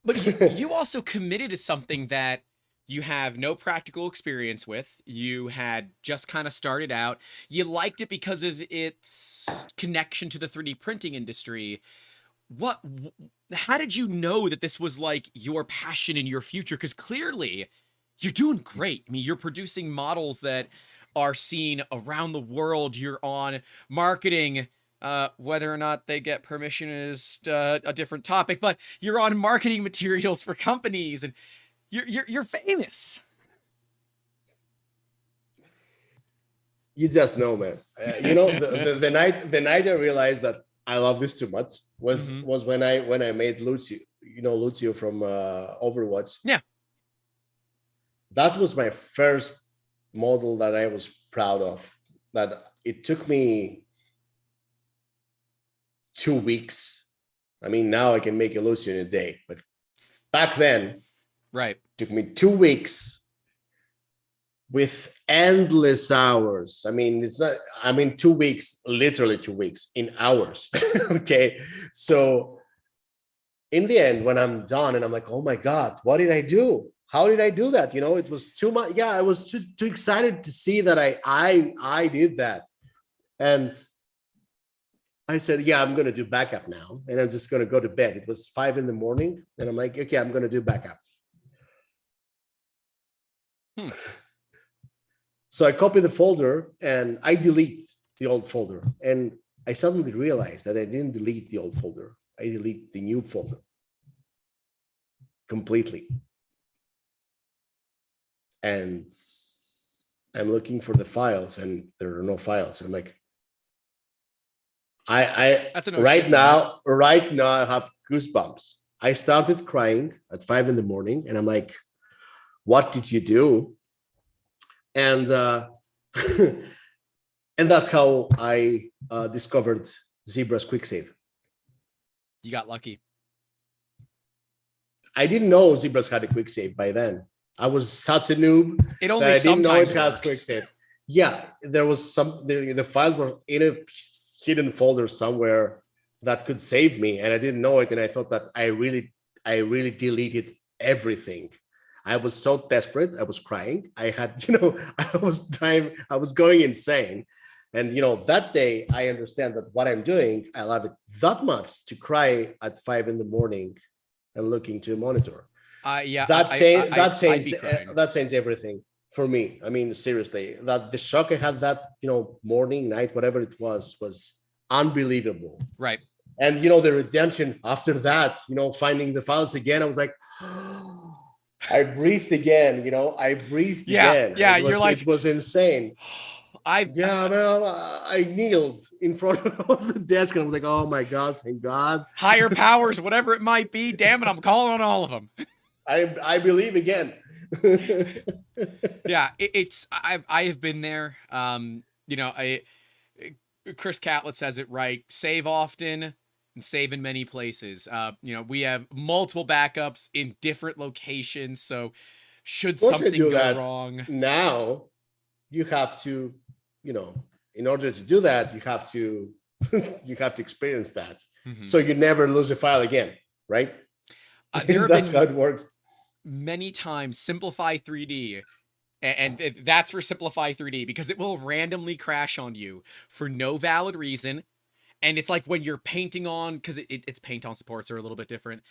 But you also committed to something that you have no practical experience with. You had just kind of started out. You liked it because of its connection to the 3D printing industry. What how did you know that this was like your passion in your future? Because clearly you're doing great. I mean, you're producing models that are seen around the world. You're on marketing. Whether or not they get permission is a different topic, but you're on marketing materials for companies, and you're famous. You just know, man. The night I realized that I love this too much was Mm-hmm. was when I made Lucio, Lucio from Overwatch. Yeah. That was my first model that I was proud of. That it took me 2 weeks. I mean, now I can make a Lucio in a day, but back then it Right. took me 2 weeks with endless hours. I mean, it's not, I mean, 2 weeks, literally 2 weeks in hours. Okay. So in the end, when I'm done and I'm like, oh my God, what did I do? How did I do that? It was too much. Yeah, I was too excited to see that I did that. And I said, yeah, I'm going to do backup now. And I'm just going to go to bed. It was 5 a.m. And I'm like, okay, I'm going to do backup. So I copy the folder and I delete the old folder. And I suddenly realized that I didn't delete the old folder. I delete the new folder completely. And I'm looking for the files, and there are no files. I'm like, That's a no right shit now, I have goosebumps. I started crying at 5 a.m. and I'm like, what did you do? And and that's how I discovered ZBrush Quick Save. You got lucky. I didn't know ZBrush had a quick save by then. I was such a noob It only that I didn't know it sometimes has works. quick save. Yeah, there was the files were in a hidden folder somewhere that could save me, and I didn't know it. And I thought that I really deleted everything. I was so desperate. I was crying. I had, I was going insane. And, that day I understand that what I'm doing, I love it that much to cry at 5 a.m. and looking to a monitor. Yeah, That I, changed. I, That I'd be changed. crying. That changed everything. for me. I mean, seriously, that the shock I had that, morning, night, whatever it was unbelievable. Right. And, the redemption after that, finding the files again, I was like, I breathed again, I breathed again. Yeah. You're like, it was insane. I kneeled in front of the desk and I was like, oh my God, thank God. Higher powers, whatever it might be. Damn it, I'm calling on all of them. I believe again. Yeah, I have been there. Chris Catlett says it right. Save often and save in many places. We have multiple backups in different locations. So should something go wrong now, you have to, in order to do that, you have to experience that. Mm-hmm. So you never lose a file again, right? That's how it works. Many times Simplify 3D, and that's for Simplify 3D, because it will randomly crash on you for no valid reason. And it's like when you're painting on, because its paint on supports are a little bit different.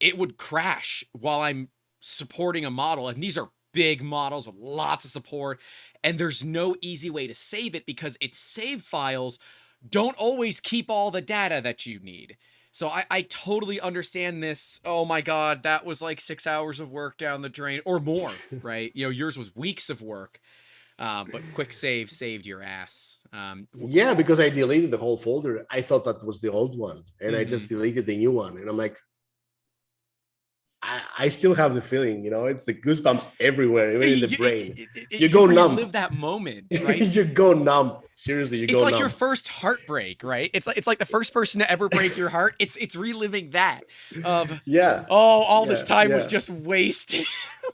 It would crash while I'm supporting a model, and these are big models with lots of support, and there's no easy way to save it because its save files don't always keep all the data that you need. So I totally understand this. Oh my God, that was like 6 hours of work down the drain or more, right? Yours was weeks of work, but quick save saved your ass. Yeah, because I deleted the whole folder. I thought that was the old one, and I just deleted the new one. And I'm like, I still have the feeling, it's the goosebumps everywhere, even in the brain. You go numb. Live that moment, right? You go numb. Seriously, you go numb. It's like your first heartbreak, right? It's like the first person to ever break your heart. It's reliving that of all this time was just wasted.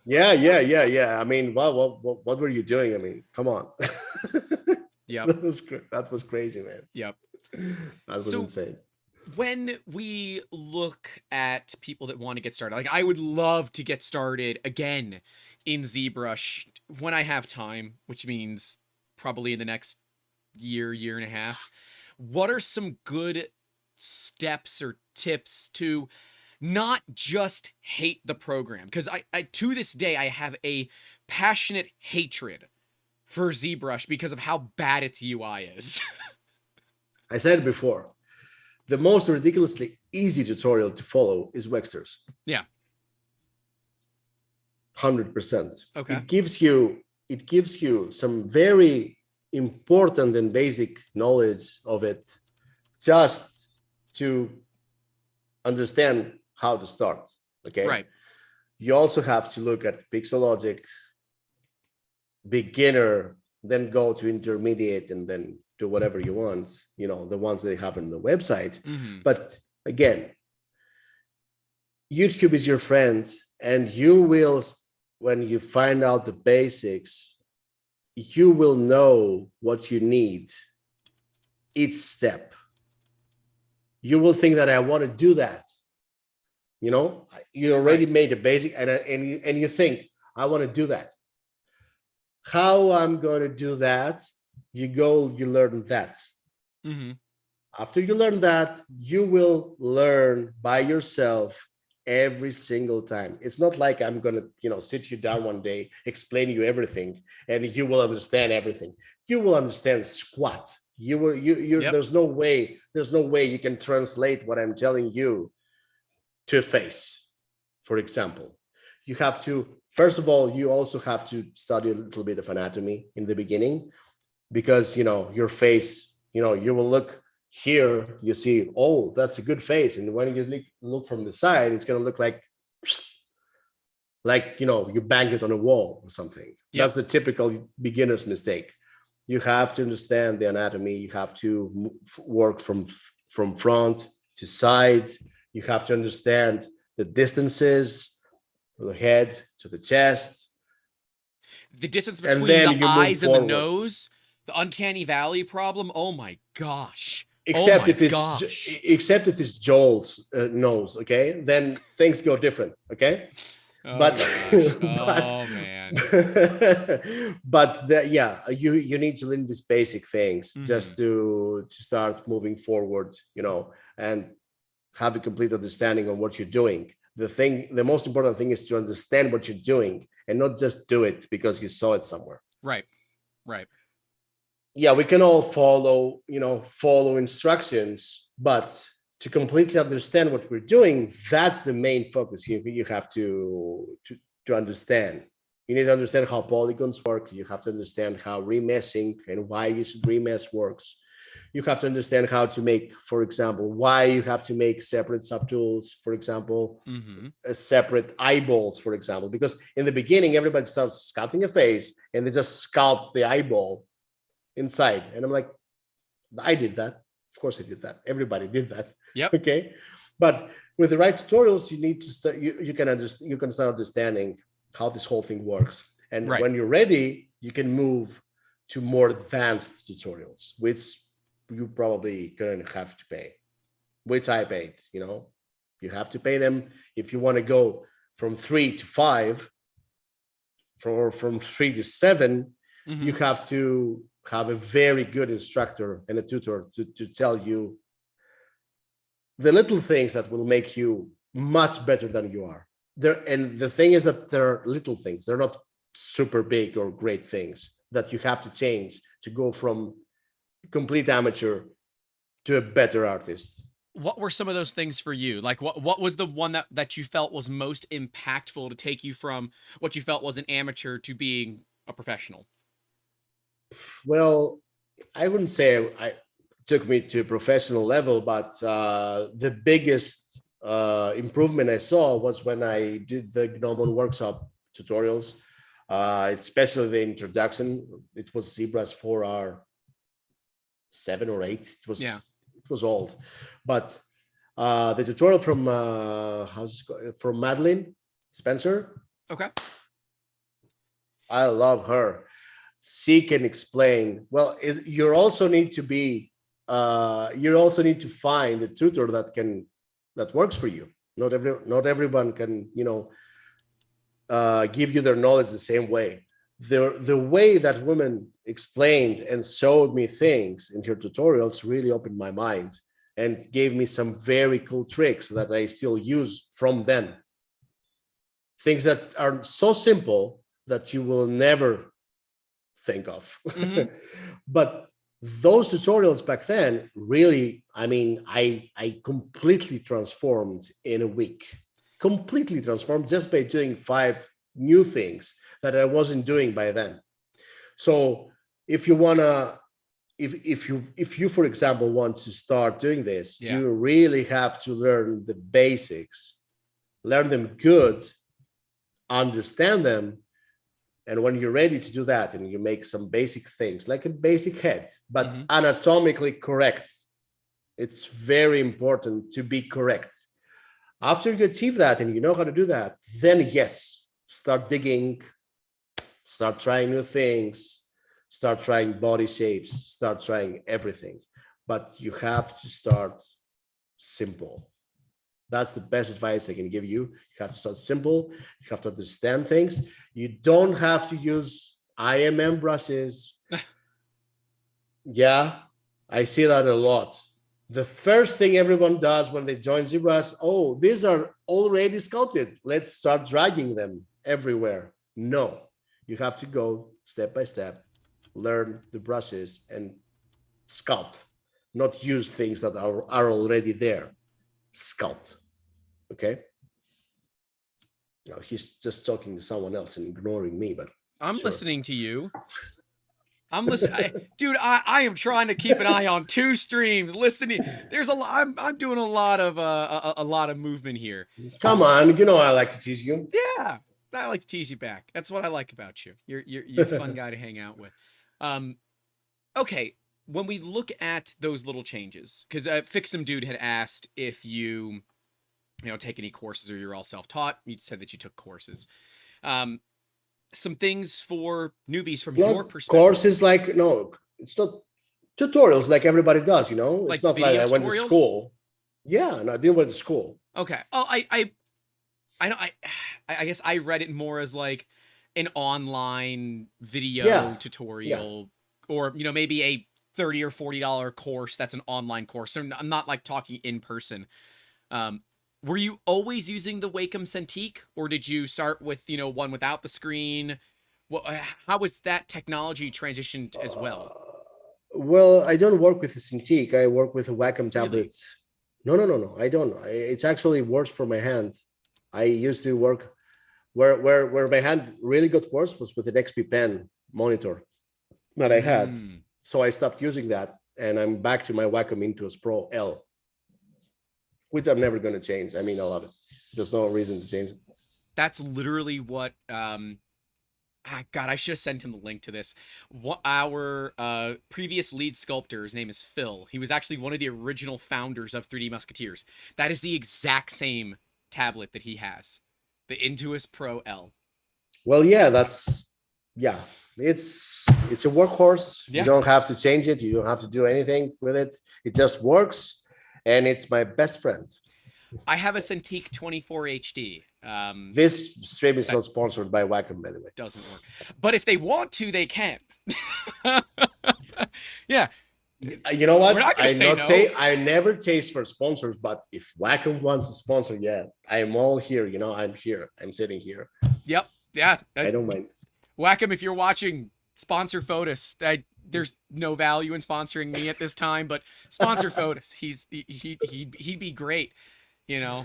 Yeah. I mean, what were you doing? I mean, come on. Yeah, that was crazy, man. Yep, that was insane. When we look at people that want to get started, like I would love to get started again in ZBrush when I have time, which means probably in the next year and a half. What are some good steps or tips to not just hate the program? Because I to this day, I have a passionate hatred for ZBrush because of how bad its UI is. I said it before. The most ridiculously easy tutorial to follow is Wexter's. Yeah. 100%. Okay. It gives you some very important and basic knowledge of it, just to understand how to start. Okay. Right. You also have to look at Pixelogic, beginner, then go to intermediate, and then do whatever you want, the ones they have on the website. Mm-hmm. But again, YouTube is your friend, and you will, when you find out the basics, you will know what you need each step. You will think that I want to do that. You already made the basic, and you think, I want to do that. How I'm going to do that? You learn that. Mm-hmm. After you learn that, you will learn by yourself every single time. It's not like I'm going to, sit you down one day, explain you everything, and you will understand everything. You will understand squat. Yep. There's no way you can translate what I'm telling you to a face, for example. You have to, first of all, you also have to study a little bit of anatomy in the beginning. Because, your face, you will look here, you see, oh, that's a good face. And when you look from the side, it's going to look like, you banged it on a wall or something. Yep. That's the typical beginner's mistake. You have to understand the anatomy. You have to work from front to side. You have to understand the distances from the head to the chest. The distance between the eyes and the nose. The uncanny valley problem. Oh my gosh. Except if it's Joel's nose, okay? Then things go different, okay? Oh, but man. But you need to learn these basic things just to start moving forward, and have a complete understanding on what you're doing. The most important thing is to understand what you're doing and not just do it because you saw it somewhere. Right. Right. Yeah, we can all follow instructions, but to completely understand what we're doing, that's the main focus. You have to understand. You need to understand how polygons work. You have to understand how remeshing and why you should remesh works. You have to understand how to make, for example, why you have to make separate subtools, for example, separate eyeballs, for example, because in the beginning, everybody starts sculpting a face and they just sculpt the eyeball inside. And I'm like, I did that. Of course I did that. Everybody did that. Yep. Okay. But with the right tutorials, you need to start, you can start understanding how this whole thing works. And when you're ready, you can move to more advanced tutorials, which you probably gonna have to pay, which I paid. You have to pay them if you want to go from 3 to 5, from 3 to 7. You have to have a very good instructor and a tutor to tell you the little things that will make you much better than you are. And the thing is that they're little things. They're not super big or great things that you have to change to go from complete amateur to a better artist. What were some of those things for you? Like what was the one that you felt was most impactful to take you from what you felt was an amateur to being a professional? Well, I wouldn't say it took me to a professional level, but the biggest improvement I saw was when I did the GNOME workshop tutorials, especially the introduction. It was ZBrush 4R7 or 8. It was old, but the tutorial from Madeline Spencer. Okay. I love her. She can explain well. You also need to find a tutor that works for you. Not everyone can give you their knowledge the same way. The way that women explained and showed me things in her tutorials really opened my mind and gave me some very cool tricks that I still use from them. Things that are so simple that you will never think of. But those tutorials back then really, I completely transformed in a week. Completely transformed just by doing 5 new things that I wasn't doing by then. So if you for example want to start doing this, you really have to learn the basics, learn them good, understand them. And when you're ready to do that and you make some basic things like a basic head, but anatomically correct, it's very important to be correct. After you achieve that and you know how to do that, then yes, start digging, start trying new things, start trying body shapes, start trying everything. But you have to start simple. That's the best advice I can give you. You have to start simple. You have to understand things. You don't have to use IMM brushes. Yeah, I see that a lot. The first thing everyone does when they join ZBrush, oh, these are already sculpted. Let's start dragging them everywhere. No, you have to go step by step, learn the brushes and sculpt, not use things that are already there. Sculpt. Okay. Now he's just talking to someone else and ignoring me, but I'm listening to you. I'm listening. Dude, I am trying to keep an eye on 2 streams, listening. There's a lot. I'm doing a lot of movement here. Come on, I like to tease you. Yeah, I like to tease you back. That's what I like about you. You're a fun guy to hang out with. Okay, when we look at those little changes, because Fix'em Dude had asked if you take any courses or you're all self-taught. You said that you took courses. Some things for newbies from your perspective. Courses it's not tutorials like everybody does, Like it's not like I went to school. Yeah, no, I didn't went to school. Okay. Oh, I guess I read it more as like an online video tutorial or maybe a $30 or $40 course that's an online course. So I'm not like talking in person. Were you always using the Wacom Cintiq, or did you start with, one without the screen? Well, how was that technology transitioned as well? Well, I don't work with a Cintiq. I work with a Wacom Really? tablet. No, no, no, no. I don't. It's actually worse for my hand. I used to work where my hand really got worse was with an XP Pen monitor that I had. Mm. So I stopped using that, and I'm back to my Wacom Intuos Pro L, which I'm never going to change. I mean, I love it. There's no reason to change it. That's literally what God, I should have sent him the link to this. What our previous lead sculptor, his name is Phil. He was actually one of the original founders of 3D Musketeers. That is the exact same tablet that he has, the Intuos Pro L. Well, yeah, yeah. It's a workhorse. Yeah. You don't have to change it. You don't have to do anything with it. It just works, and it's my best friend. I have a Cintiq 24 HD. This stream is not sponsored by Wacom, by the way. Doesn't work, but if they want to, they can. Yeah. You know what? We're not gonna say no. I never chase for sponsors, but if Wacom wants a sponsor, yeah, I'm all here. I'm here. I'm sitting here. Yep. Yeah. I don't mind. Wacom, if you're watching, sponsor Fotis. There's no value in sponsoring me at this time, but sponsor Fotis. He'd be great, and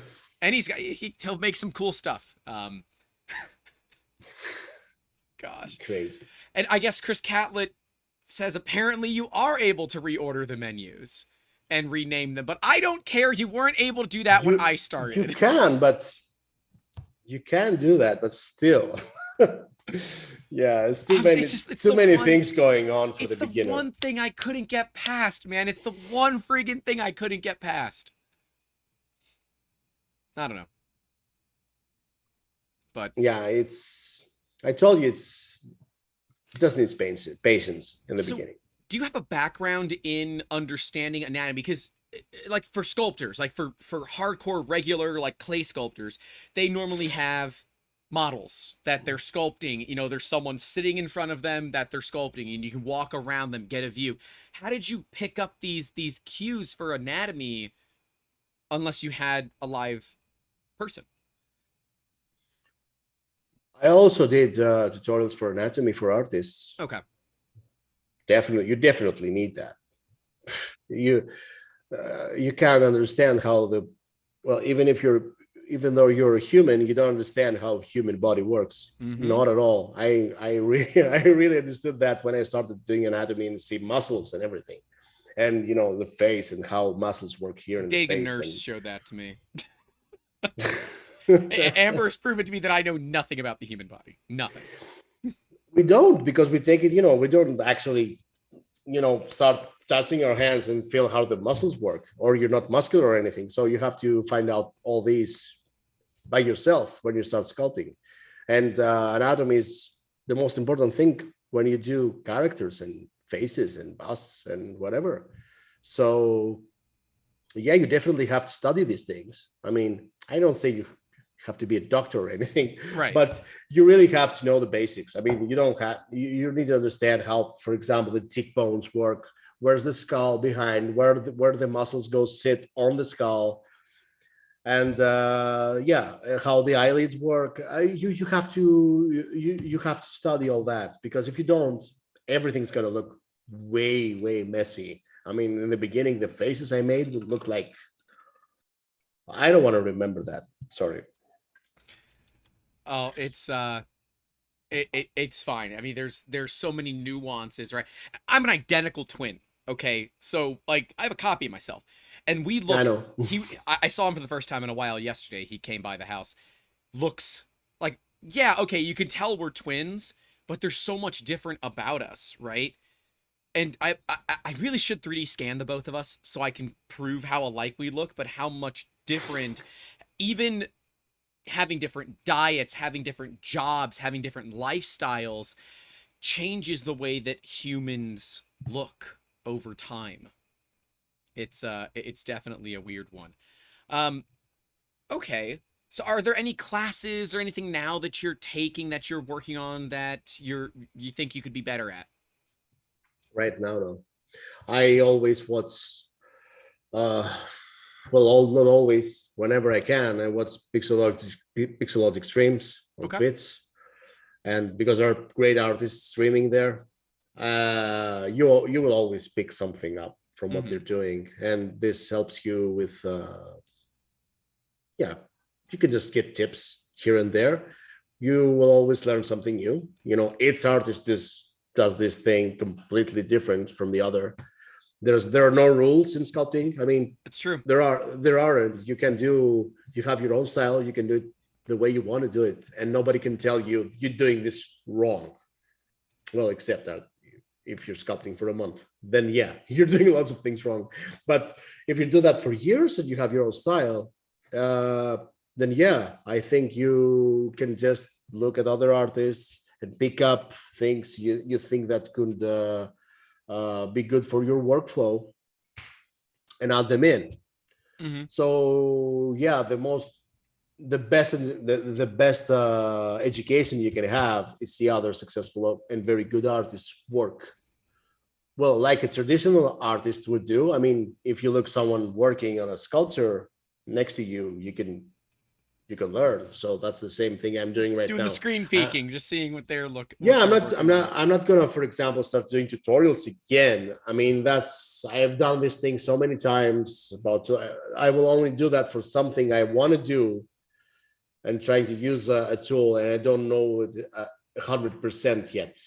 he'll make some cool stuff. Gosh, crazy. And I guess Chris Catlett says apparently you are able to reorder the menus and rename them, but I don't care. You weren't able to do that when I started. You can do that, but still. Yeah, it's too many things going on for the beginner. It's the one thing I couldn't get past, man. It's the one friggin' thing I couldn't get past. I don't know. But yeah, I told you it just needs patience in the beginning. Do you have a background in understanding anatomy? Because like for sculptors, like for hardcore regular like clay sculptors, they normally have models that they're sculpting. There's someone sitting in front of them that they're sculpting, and you can walk around them, get a view. How did you pick up these cues for anatomy unless you had a live person? I also did tutorials for anatomy for artists. Okay. You definitely need that. You can't understand how even though you're a human, you don't understand how human body works. Mm-hmm. Not at all. I really understood that when I started doing anatomy and see muscles and everything, and the face and how muscles work here in the face. Nurse showed that to me. Amber has proven to me that I know nothing about the human body. Nothing. We don't, because we take it, we don't actually, start touching our hands and feel how the muscles work, or you're not muscular or anything. So you have to find out all these by yourself when you start sculpting. And anatomy is the most important thing when you do characters and faces and busts and whatever. So yeah, you definitely have to study these things. I mean, I don't say you have to be a doctor or anything, right? But you really have to know the basics. I mean, you need to understand how, for example, the cheekbones work. Where's the skull behind? Where the muscles go sit on the skull, and how the eyelids work. You have to study all that, because if you don't, everything's gonna look way messy. I mean, in the beginning, the faces I made would look like, I don't want to remember that. Sorry. Oh, it's fine. I mean, there's so many nuances, right? I'm an identical twin. Okay, so like I have a copy of myself, and we look. I know. I saw him for the first time in a while yesterday. He came by the house. Looks like, yeah, okay, you can tell we're twins, but there's so much different about us, right? And I really should 3D scan the both of us so I can prove how alike we look, but how much different, even having different diets, having different jobs, having different lifestyles, changes the way that humans look over time. It's definitely a weird one. Okay. So are there any classes or anything now that you're taking, that you're working on, that you think you could be better at? Right now, no. I always watch well, not always, whenever I can, I watch Pixelogic streams on Twitch, and because there are great artists streaming there, you will always pick something up from what they're doing, and this helps you with you can just get tips here and there. You will always learn something new. Each artist just does this thing completely different from the other. There are no rules in sculpting. I mean, it's true. There aren't. You have your own style. You can do it the way you want to do it, and nobody can tell you you're doing this wrong. Well, except that if you're sculpting for a month, then yeah, you're doing lots of things wrong. But if you do that for years and you have your own style, then yeah, I think you can just look at other artists and pick up things you think that could be good for your workflow and add them in. So yeah, the best education you can have is see other successful and very good artists work. Well, like a traditional artist would do. I mean, if you look someone working on a sculpture next to you, you can learn. So that's the same thing I'm doing right now. Doing the screen peeking, just seeing what they're looking. Yeah, I'm not gonna, for example, start doing tutorials again. I mean, I have done this thing so many times. I will only do that for something I want to do, and trying to use a tool, and I don't know it 100% yet,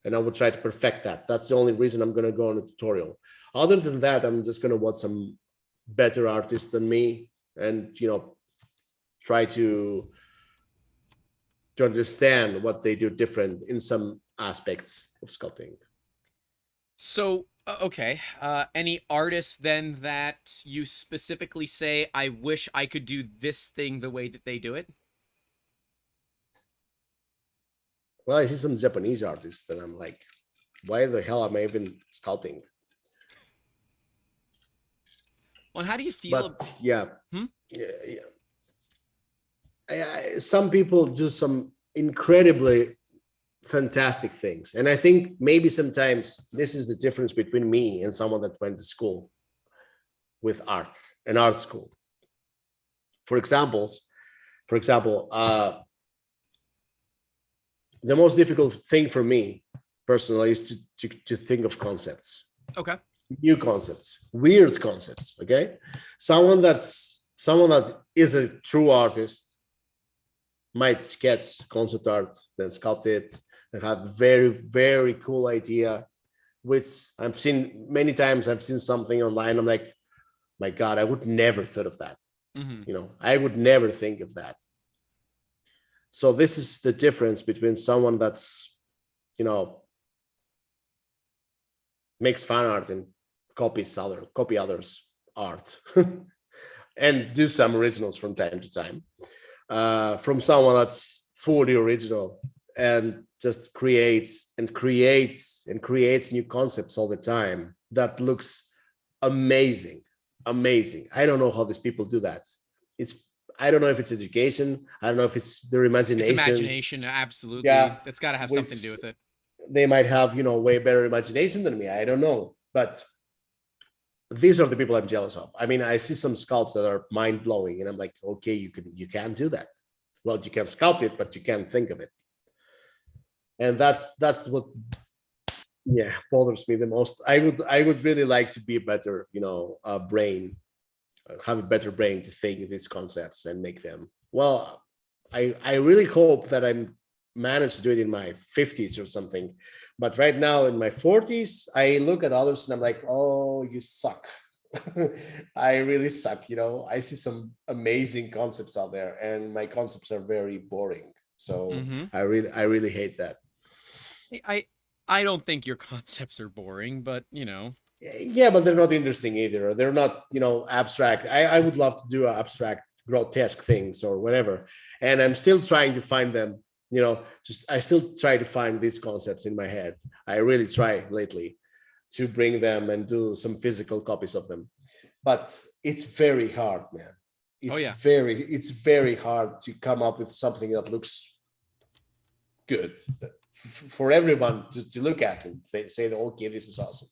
and I will try to perfect that. That's the only reason I'm gonna go on a tutorial. Other than that, I'm just gonna watch some better artists than me, and try to understand what they do different in some aspects of sculpting. So, okay. Any artists then that you specifically say, I wish I could do this thing the way that they do it? Well, I see some Japanese artists and I'm like, why the hell am I even sculpting? Well, how do you feel? But yeah. Some people do some incredibly fantastic things, and I think maybe sometimes this is the difference between me and someone that went to school with an art school. For example, the most difficult thing for me personally is to think of concepts. Okay. New concepts, weird concepts. Okay. Someone that is a true artist might sketch concept art, then sculpt it, and have very, very cool idea, which I've seen many times. I've seen something online. I'm like, my God, I would never thought of that. I would never think of that. So this is the difference between someone that's, makes fan art and copy others' art and do some originals from time to time. From someone that's fully original and just creates new concepts all the time that looks amazing. I don't know how these people do that. I don't know if it's education. I don't know if it's their imagination. It's imagination, absolutely. Yeah, it's got to have something to do with it. They might have, way better imagination than me. I don't know, but these are the people I'm jealous of. I mean, I see some sculpts that are mind blowing, and I'm like, okay, you can do that. Well, you can sculpt it, but you can't think of it, and that's what, bothers me the most. I would really like to be a better, brain, have a better brain to think these concepts and make them. Well, I really hope that I'm managed to do it in my 50s or something, but right now in my 40s, I look at others and I'm like, oh, you suck. I really suck. I see some amazing concepts out there, and my concepts are very boring. So I really hate that. I don't think your concepts are boring, but Yeah, but they're not interesting either. They're not, abstract. I would love to do abstract, grotesque things or whatever, and I'm still trying to find them. I still try to find these concepts in my head. I really try lately to bring them and do some physical copies of them, but it's very hard, man. It's very hard to come up with something that looks good for everyone to look at and say that, okay, this is awesome.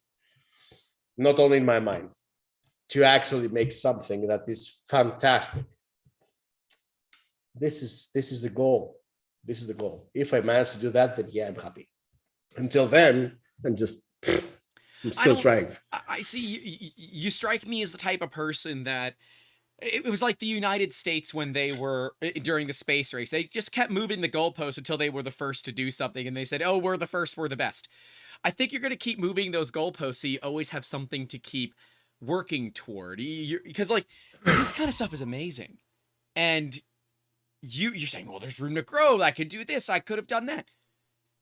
Not only in my mind. to actually make something that is fantastic. This is the goal. This is the goal. If I manage to do that, then yeah, I'm happy. Until then, I'm still trying. I see you strike me as the type of person that it was like the United States when they were during the space race. They just kept moving the goalposts until they were the first to do something, and they said, "Oh, we're the first, we're the best." I think you're going to keep moving those goalposts so you always have something to keep working toward. Because like this kind of stuff is amazing, and you're saying, "Well, there's room to grow. I could do this. I could have done that."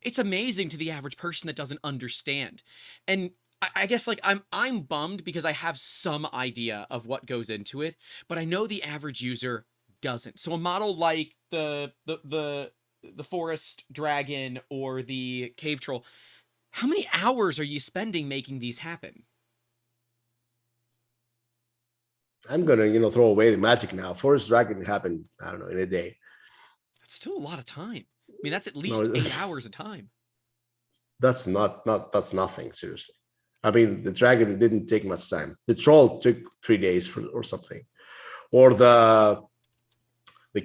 It's amazing to the average person that doesn't understand, and I guess like I'm bummed because I have some idea of what goes into it, but I know the average user doesn't. So a model like the forest dragon or the cave troll, how many hours are you spending making these happen? I'm gonna, throw away the magic now. Forest dragon happened, I don't know, in a day. That's still a lot of time. I mean, that's at least 8 hours of time. That's that's nothing, seriously. I mean, the dragon didn't take much time. The troll took 3 days or something. Or the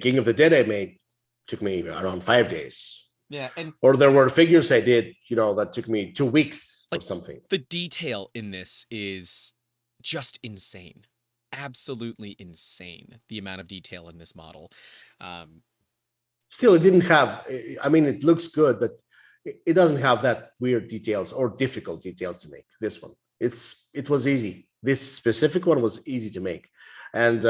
King of the Dead I made took me around 5 days. Yeah, or there were figures I did, that took me 2 weeks or something. The detail in this is just insane. Absolutely insane, the amount of detail in this model. Still, it didn't have, I mean, it looks good, but it doesn't have that weird details or difficult details to make. This one, it was easy. This specific one was easy to make. And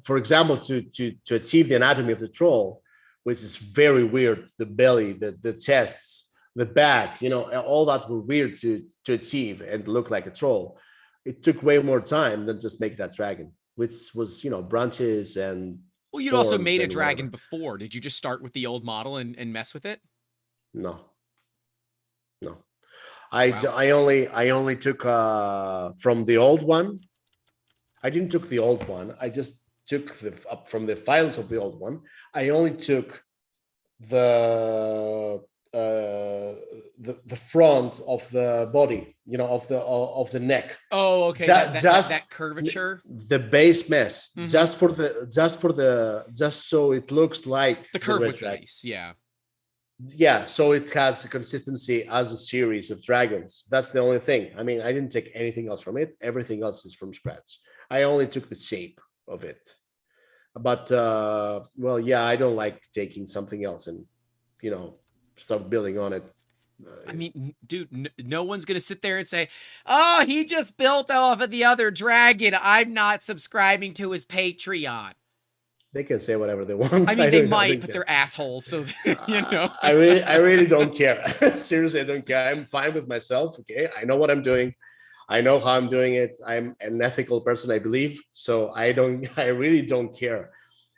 for example, to achieve the anatomy of the troll, which is very weird, the belly, the chests, the back, all that were weird to achieve and look like a troll. It took way more time than just make that dragon, which was, branches and. Well, you'd also made a dragon before. Did you just start with the old model and mess with it? No. I only took from the old one. I didn't took the old one. I just took from the files of the old one. I only took the front of the body, of the neck. Oh, okay. That curvature, the base mess, just so it looks like the curve was nice. Yeah, so it has the consistency as a series of dragons. That's the only thing. I mean, I didn't take anything else from it. Everything else is from scratch. I only took the shape of it. But I don't like taking something else and start building on it. I mean, dude, no one's gonna sit there and say, "Oh, he just built off of the other dragon. I'm not subscribing to his Patreon." They can say whatever they want. I mean, they might, but they're assholes. So I really don't care. Seriously, I don't care. I'm fine with myself. Okay, I know what I'm doing. I know how I'm doing it. I'm an ethical person, I believe. So I really don't care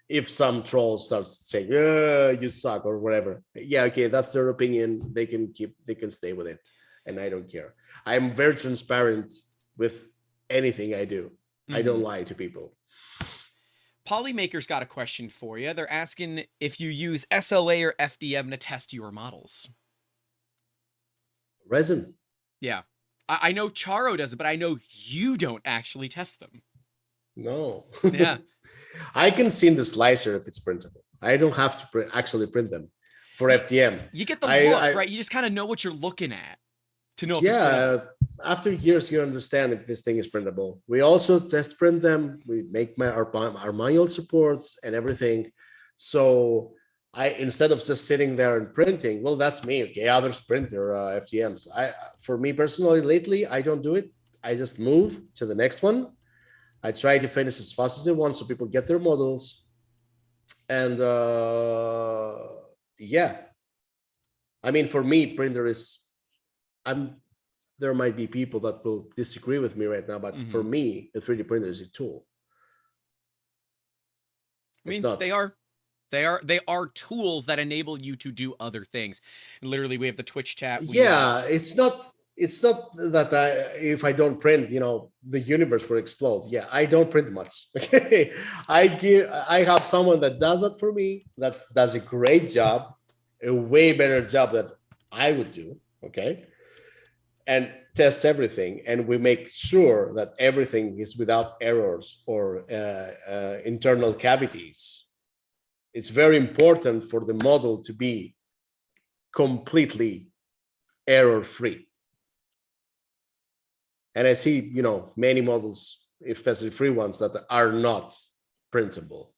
if some troll starts saying, "You suck" or whatever. Yeah, okay, that's their opinion. They can stay with it, and I don't care. I'm very transparent with anything I do. I don't lie to people. Polymaker's got a question for you. They're asking if you use SLA or FDM to test your models. Resin. Yeah. I know Charo does it, but I know you don't actually test them. No. Yeah. I can see in the slicer if it's printable. I don't have to actually print them for FDM. You get the look, right? You just kind of know what you're looking at to know if it's printable. After years, you understand if this thing is printable. We also test print them. We make our manual supports and everything. So instead of just sitting there and printing, well, that's me. Okay, others print their FDMs. For me personally, lately, I don't do it. I just move to the next one. I try to finish as fast as they want so people get their models. And I mean, for me, printer is, there might be people that will disagree with me right now, but for me, the 3D printer is a tool. I mean, they are tools that enable you to do other things. And literally, we have the Twitch chat. It's not that if I don't print, the universe will explode. Yeah, I don't print much. Okay, I have someone that does that for me. That does a great job, a way better job than I would do. Okay. and tests everything, and we make sure that everything is without errors or internal cavities. It's very important for the model to be completely error-free. And I see, many models, especially free ones, that are not printable.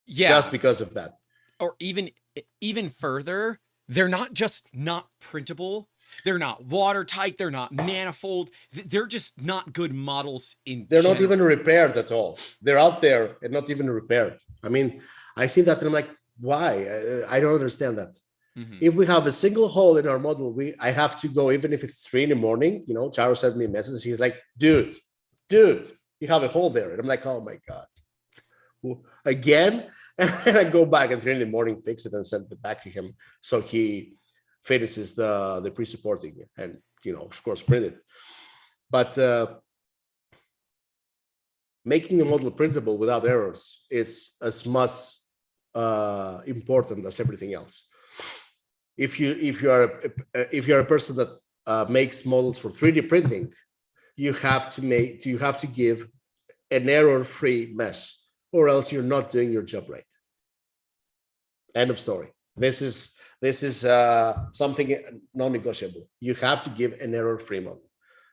Yeah. Just because of that. Or even further, they're not just not printable. They're not watertight. They're not manifold. They're just not good models in They're general. not even repaired at all. They're out there and not even repaired. I mean, I see that and I'm like, why? I don't understand that. Mm-hmm. If we have a single hole in our model, I have to go, even if it's 3 a.m. Charo sent me a message. He's like, dude, you have a hole there. And I'm like, oh my God. Again? And I go back at 3 a.m, fix it and send it back to him. So he finishes the pre-supporting and, of course, print it. But making a model printable without errors is as much important as everything else. If you're a person that makes models for 3D printing, you have to give an error-free mesh, or else you're not doing your job right. End of story. This is something non-negotiable. You have to give an error-free model.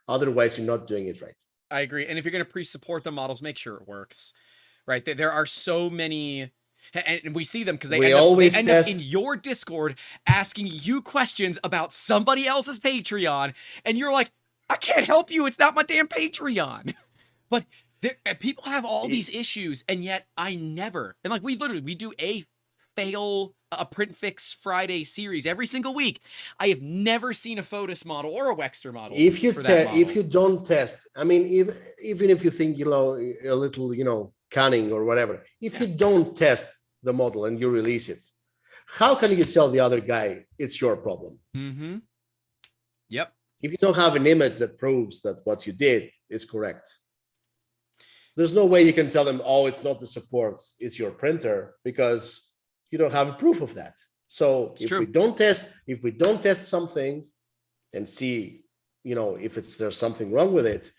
Otherwise, you're not doing it right. I agree. And if you're going to pre-support the models, make sure it works. Right? There are so many, and we see them because they end up in your Discord asking you questions about somebody else's Patreon, and you're like, I can't help you. It's not my damn Patreon. But people have all these issues, and yet I never. And like we do a print fix Friday series every single week. I have never seen a Fotis model or a Wexter model. If you don't test, I mean, even if you think a little cunning or whatever, if you don't test the model and you release it, how can you tell the other guy it's your problem? Mm-hmm. Yep. If you don't have an image that proves that what you did is correct, there's no way you can tell them, oh, it's not the supports, it's your printer, because you don't have a proof of that. So if we don't test something and see, if there's something wrong with it,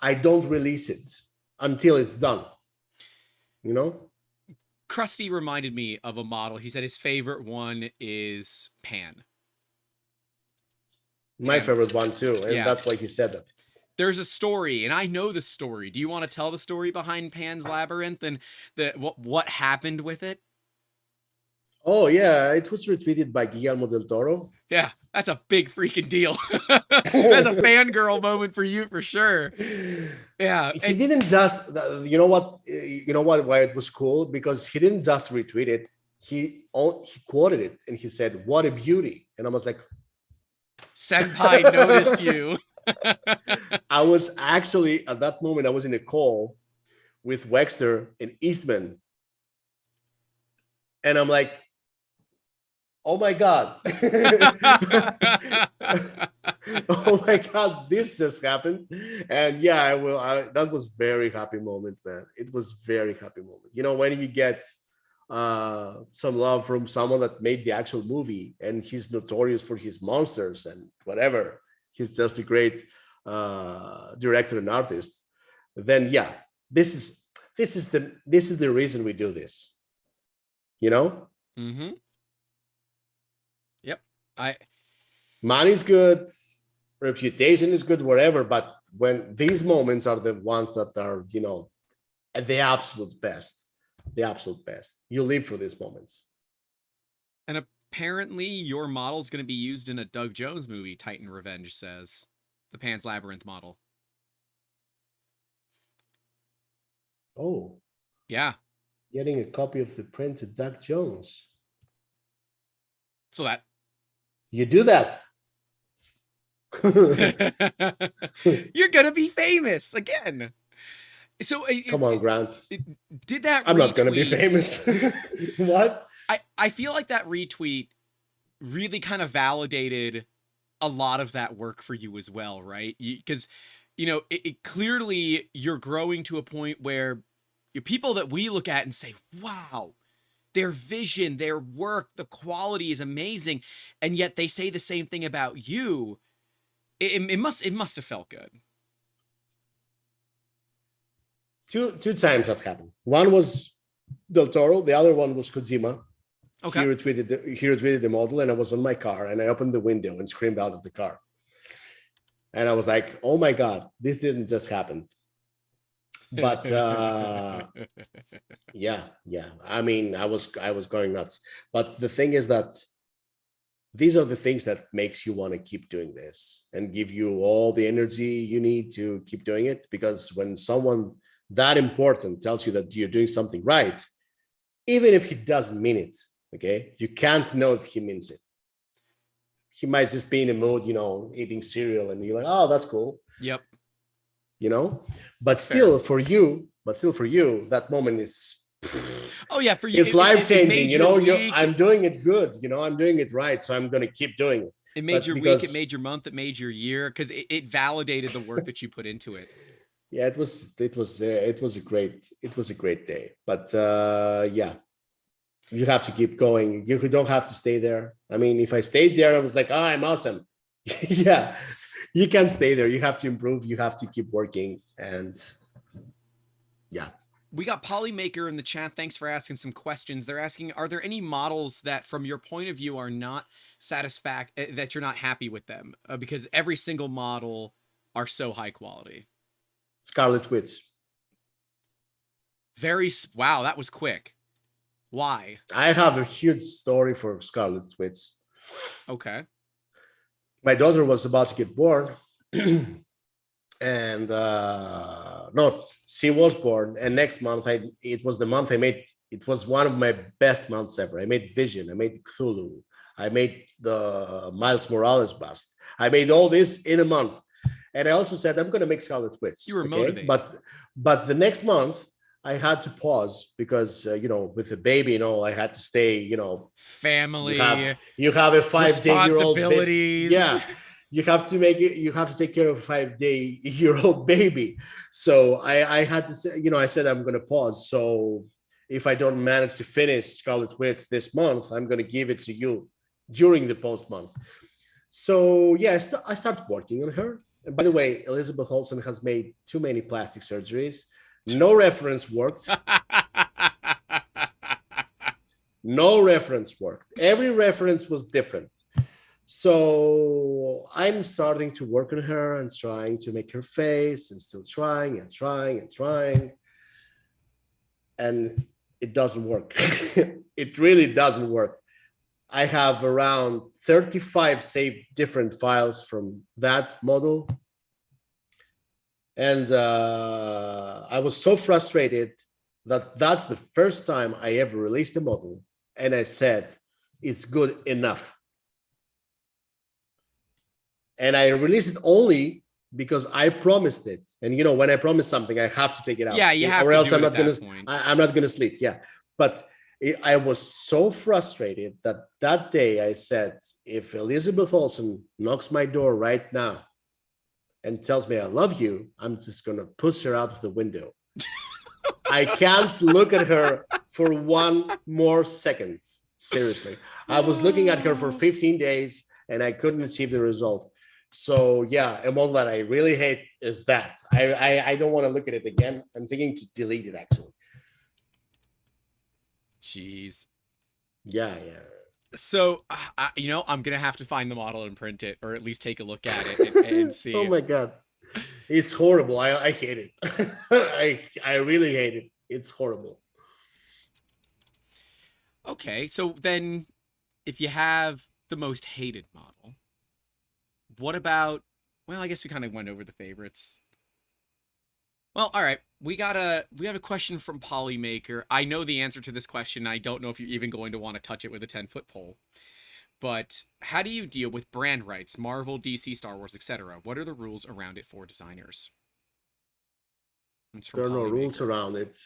I don't release it until it's done. Krusty reminded me of a model. He said his favorite one is Pan. My favorite one too, and that's why he said that. There's a story, and I know the story. Do you want to tell the story behind Pan's Labyrinth and what happened with it? Oh, yeah. It was retweeted by Guillermo del Toro. Yeah, that's a big freaking deal. That's a fangirl moment for you, for sure. Yeah. He didn't just, why it was cool? Because he didn't just retweet it. He quoted it, and he said, "What a beauty." And I was like, Senpai noticed you. I was actually, at that moment, I was in a call with Wexter and Eastman. And I'm like, oh my God. Oh my God, this just happened. And yeah, that was very happy moment, man. It was very happy moment. When you get some love from someone that made the actual movie, and he's notorious for his monsters and whatever. He's just a great director and artist. Then yeah, this is the reason we do this. Mm-hmm. Yep. Money's good, reputation is good, whatever. But when these moments are the ones that are, at the absolute best, you live for these moments. And apparently your model is going to be used in a Doug Jones movie, Titan Revenge says. The Pan's Labyrinth model. Oh. Yeah. Getting a copy of the print to Doug Jones. So that. You do that. You're going to be famous again. So come on, Grant. Did that I'm not going to be famous. What? I feel like that retweet really kind of validated a lot of that work for you as well, right? Because, it clearly you're growing to a point where you're people that we look at and say, wow, their vision, their work, the quality is amazing. And yet they say the same thing about you. It must have felt good. Two times that happened. One was Del Toro. The other one was Kojima. Okay. He retweeted the model, and I was on my car, and I opened the window and screamed out of the car. And I was like, "Oh my God, this didn't just happen." But yeah. I mean, I was going nuts. But the thing is that these are the things that makes you want to keep doing this and give you all the energy you need to keep doing it. Because when someone that important tells you that you're doing something right, even if he doesn't mean it, okay, you can't know if he means it. He might just be in a mood, eating cereal, and you're like, "Oh, that's cool." Yep. But still for you, that moment is, oh yeah, for you, it's life-changing. I'm doing it good. I'm doing it right, so I'm going to keep doing it. It made your week, it made your month, it made your year, because it validated the work that you put into it. Yeah, it was a great day. But yeah, you have to keep going. You don't have to stay there. I mean, if I stayed there, I was like, "Oh, I'm awesome." Yeah, you can't stay there. You have to improve. You have to keep working. And yeah. We got Polymaker in the chat. Thanks for asking some questions. They're asking, are there any models that from your point of view are not that you're not happy with them? Because every single model are so high quality. Scarlet Witch. Wow, that was quick. Why? I have a huge story for Scarlet Witch. Okay. My daughter was about to get born, and no, she was born. And next month, it was the month I made. It was one of my best months ever. I made Vision. I made Cthulhu. I made the Miles Morales bust. I made all this in a month. And I also said, I'm going to make Scarlet Witch. You were motivated. But the next month, I had to pause because, with the baby and all, I had to stay, family. You have a 5-day-year-old baby. Yeah. You have to take care of a 5-day-year-old baby. So I had to say, I said, I'm going to pause. So if I don't manage to finish Scarlet Witch this month, I'm going to give it to you during the post month. So yeah, I started working on her. And by the way, Elizabeth Olsen has made too many plastic surgeries. No reference worked. No reference worked. Every reference was different. So I'm starting to work on her and trying to make her face, and still trying. And it doesn't work. It really doesn't work. I have around 35 saved different files from that model. And I was so frustrated that that's the first time I ever released a model. And I said, it's good enough. And I released it only because I promised it. And when I promise something, I have to take it out. Yeah, you have or to else do I'm it not at that gonna. point. I'm not gonna sleep. Yeah, but I was so frustrated that day I said, if Elizabeth Olsen knocks my door right now and tells me I love you, I'm just gonna push her out of the window. I can't look at her for one more second. Seriously, I was looking at her for 15 days and I couldn't achieve the result. So yeah, a model that I really hate is that. I don't want to look at it again. I'm thinking to delete it actually. Jeez. Yeah. So, I'm going to have to find the model and print it, or at least take a look at it and see. Oh my God. It's horrible. I hate it. I really hate it. It's horrible. Okay, so then if you have the most hated model, what about, well, I guess we kind of went over the favorites. Well, all right. We got a question from Polymaker. I know the answer to this question. I don't know if you're even going to want to touch it with a 10-foot pole. But how do you deal with brand rights, Marvel, DC, Star Wars, etc.? What are the rules around it for designers? There are no rules around it.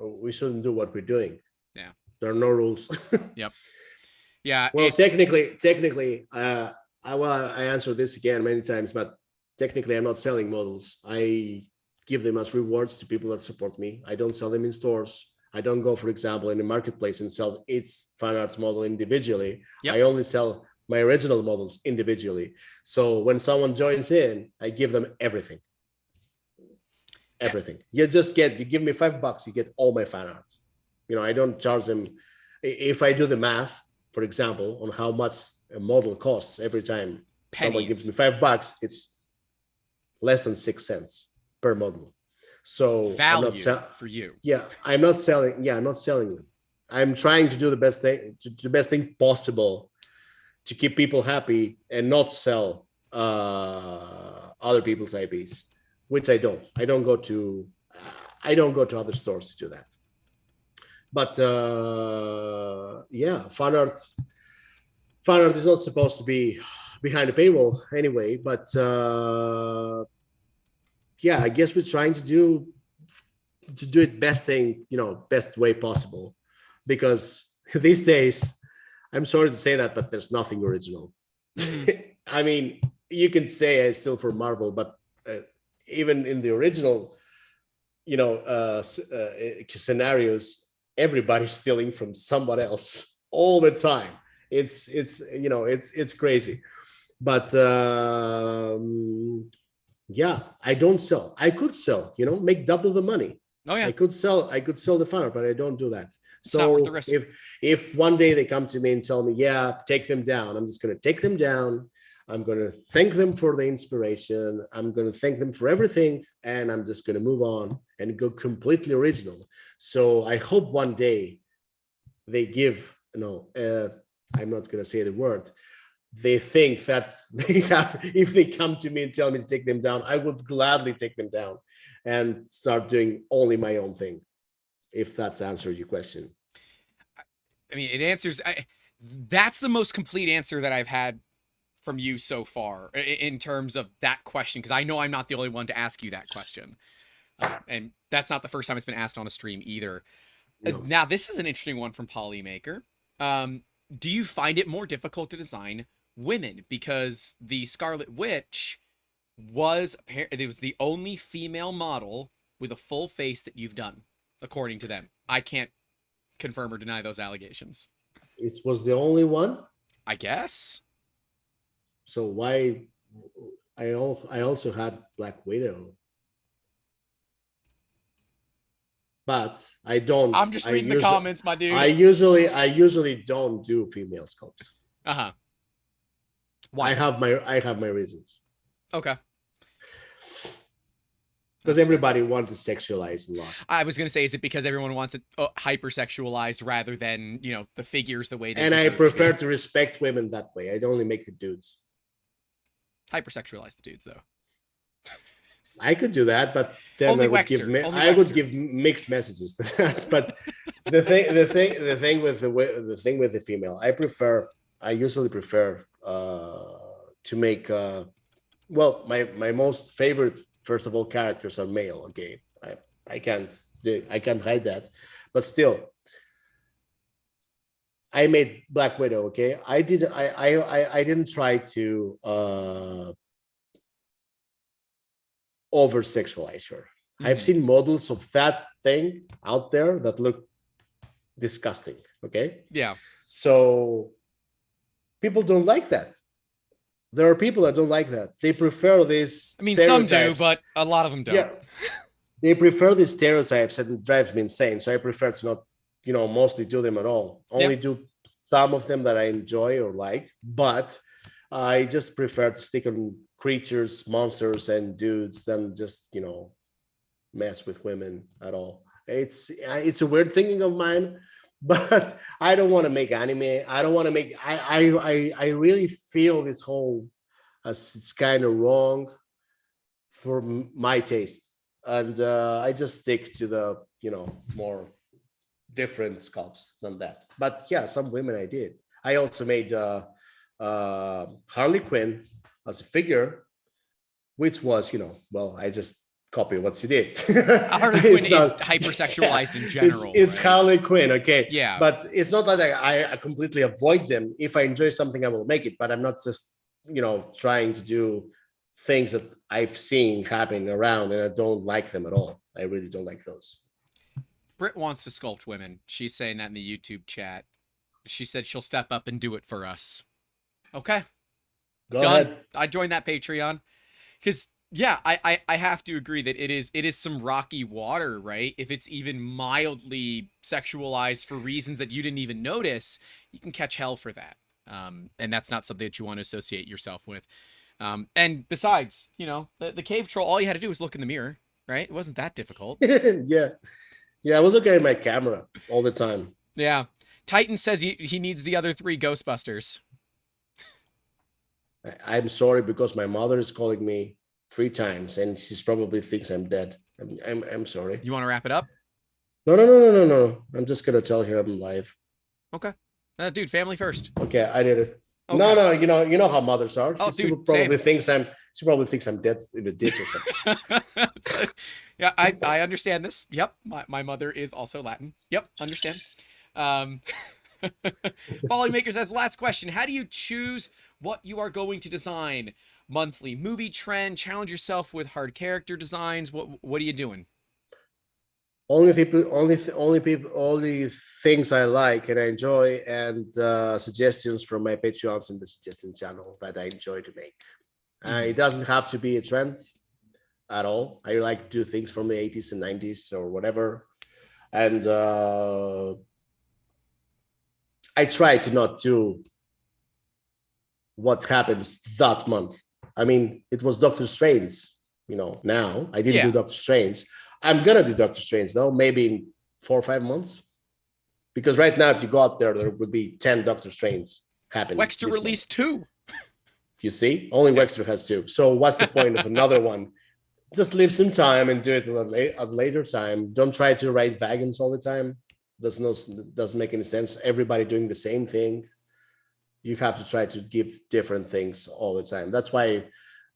We shouldn't do what we're doing. Yeah. There are no rules. Yep. Yeah. Well, technically, I answered this again many times, but technically I'm not selling models. I give them as rewards to people that support me. I don't sell them in stores. I don't go, for example, in a marketplace and sell its fine arts model individually. Yep. I only sell my original models individually. So when someone joins in, I give them everything. Everything. You give me $5, you get all my fan art. I don't charge them. If I do the math, for example, on how much a model costs every time someone gives me $5, it's less than 6 cents per model. So value for you. Yeah, I'm not selling. Yeah, I'm not selling them. I'm trying to do the best thing possible to keep people happy and not sell other people's IPs, which I don't. I don't go to other stores to do that. But yeah, fan art is not supposed to be behind a paywall anyway. But yeah, I guess we're trying to do it best way possible, because these days, I'm sorry to say that, but there's nothing original. I mean, you can say I still for Marvel, but even in the original, scenarios, everybody's stealing from somebody else all the time. It's crazy. But yeah, I don't sell. I could sell, make double the money. Oh yeah, I could sell the fan art, but I don't do that. It's not worth the risk. If one day they come to me and tell me, yeah, take them down, I'm just going to take them down. I'm going to thank them for the inspiration. I'm going to thank them for everything, and I'm just going to move on and go completely original. So I hope one day they give, I'm not going to say the word. They think that if they come to me and tell me to take them down, I would gladly take them down and start doing only my own thing, if that's answered your question. I mean, it answers. That's the most complete answer that I've had from you so far in terms of that question, because I know I'm not the only one to ask you that question. And that's not the first time it's been asked on a stream either. No. Now, this is an interesting one from Polymaker. Do you find it more difficult to design women? Because the Scarlet Witch was the only female model with a full face that you've done, according to them. I can't confirm or deny those allegations. It was the only one? I guess. So why? I also had Black Widow. But I don't. I'm just reading the comments, my dude. I usually don't do female sculpts. Why? I have my reasons. Okay. Because everybody wants to sexualize a lot. I was gonna say, is it because everyone wants it hypersexualized rather than the figures the way they? And I prefer to respect women that way. I only make the dudes. Hypersexualize the dudes, though. I could do that, but then only I would give mixed messages to that. But the thing with the female, I usually prefer to make my most favorite, first of all, characters are male. Okay, I can't hide that, but still, I made Black Widow. Okay, I didn't try to over sexualize her. I've seen models of that thing out there that look disgusting. Okay. Yeah. So people don't like that. There are people that don't like that. They prefer this. I mean, some do, but a lot of them don't. Yeah. They prefer these stereotypes, and it drives me insane. So I prefer to not, mostly do them at all. Only do some of them that I enjoy or like, but I just prefer to stick on creatures, monsters, and dudes than just, mess with women at all. It's a weird thinking of mine, but I don't want to make anime. I don't want to make. I really feel this whole as it's kind of wrong for my taste, and I just stick to the more different sculpts than that. But yeah, some women I did. I also made Harley Quinn as a figure, which was I just copy what she did. Harley Quinn is hypersexualized in general. It's right? Harley Quinn, okay. Yeah. But it's not that I completely avoid them. If I enjoy something, I will make it. But I'm not just, trying to do things that I've seen happening around and I don't like them at all. I really don't like those. Britt wants to sculpt women. She's saying that in the YouTube chat. She said she'll step up and do it for us. Okay. Go Done. ahead. I joined that Patreon. Because yeah, I have to agree that it is some rocky water, right? If it's even mildly sexualized for reasons that you didn't even notice, you can catch hell for that. And that's not something that you want to associate yourself with. And besides, the cave troll, all you had to do was look in the mirror, right? It wasn't that difficult. Yeah. Yeah, I was looking at my camera all the time. Yeah. Titan says he needs the other 3 Ghostbusters. I'm sorry because my mother is calling me 3 times and she's probably thinks I'm dead. I'm sorry. You want to wrap it up? No. I'm just gonna tell her I'm live. Okay. Dude, family first. Okay, I did it. Okay. No, you know how mothers are. Oh, She dude, probably thinks I'm dead in a ditch or something. Yeah, I understand this. Yep, my mother is also Latin. Yep, understand. Follymaker says, last question. How do you choose what you are going to design? Monthly movie trend, challenge yourself with hard character designs. What are you doing? Only things I like and I enjoy, and suggestions from my Patreons in the suggestion channel that I enjoy to make. It doesn't have to be a trend at all. I like to do things from the 80s and 90s or whatever. And I try to not do what happens that month. I mean, it was Doctor Strange, now. I didn't do Doctor Strange. I'm going to do Doctor Strange, though, maybe in 4 or 5 months. Because right now, if you go out there would be 10 Doctor Strange happening. Wexter released 2. You see? Only Wexter has 2. So what's the point of another one? Just leave some time and do it at a later time. Don't try to write wagons all the time. Doesn't make any sense. Everybody doing the same thing. You have to try to give different things all the time. That's why,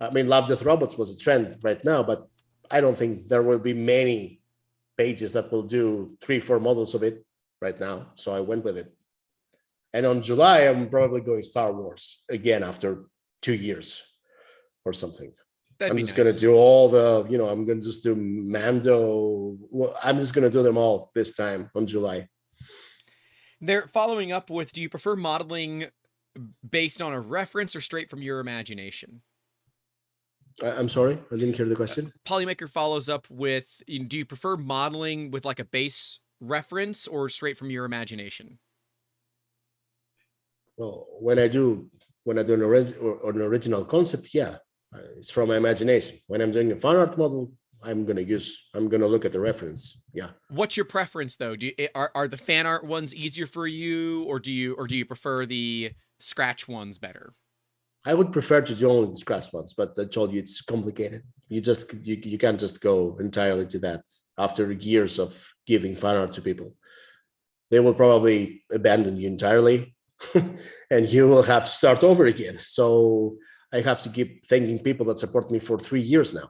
Love, Death, Robots was a trend right now, but I don't think there will be many pages that will do 3-4 models of it right now. So I went with it. And on July, I'm probably going Star Wars again after 2 years or something. I'm just going to do all the, I'm going to just do Mando. Well, I'm just going to do them all this time on July. They're following up with, do you prefer modeling based on a reference or straight from your imagination? I'm sorry, I didn't hear the question. Polymaker follows up with, do you prefer modeling with like a base reference or straight from your imagination? Well, when I do an original concept, yeah, it's from my imagination. When I'm doing a fan art model, I'm gonna look at the reference. Yeah. What's your preference though? Are the fan art ones easier for you, or do you prefer the scratch ones better? I would prefer to do only the scratch ones, but I told you it's complicated. You can't just go entirely to that after years of giving fan art to people. They will probably abandon you entirely and you will have to start over again. So I have to keep thanking people that support me for 3 years now.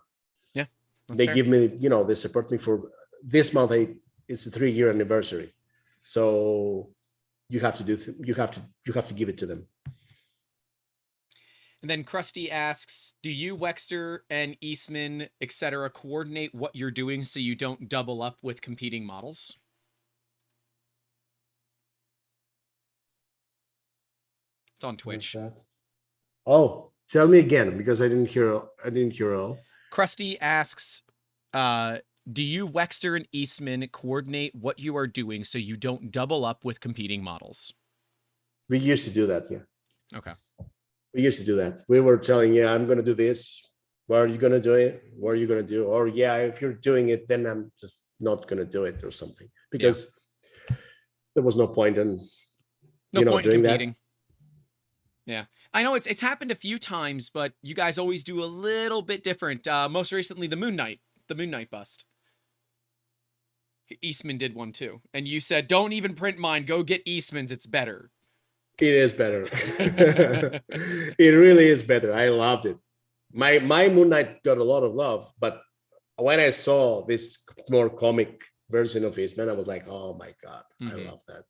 Yeah. They fair. Give me, they support me for this month. It's a 3-year anniversary. So you have to give it to them. And then Krusty asks, do you, Wexter, and Eastman, etc., coordinate what you're doing so you don't double up with competing models? It's on Twitch. Oh, tell me again, because I didn't hear all. Krusty asks, do you, Wexter, and Eastman coordinate what you are doing so you don't double up with competing models? We used to do that, yeah. Okay. We used to do that. We were telling, I'm going to do this. Why are you going to do it? What are you going to do? Or, if you're doing it, then I'm just not going to do it or something. Because there was no point in, doing competing. That. Yeah. I know it's happened a few times, but you guys always do a little bit different. Most recently, the Moon Knight bust. Eastman did one too. And you said, don't even print mine. Go get Eastman's. It's better. It is better. It really is better. I loved it. My Moon Knight got a lot of love, but when I saw this more comic version of Eastman, I was like, oh my God, I love that.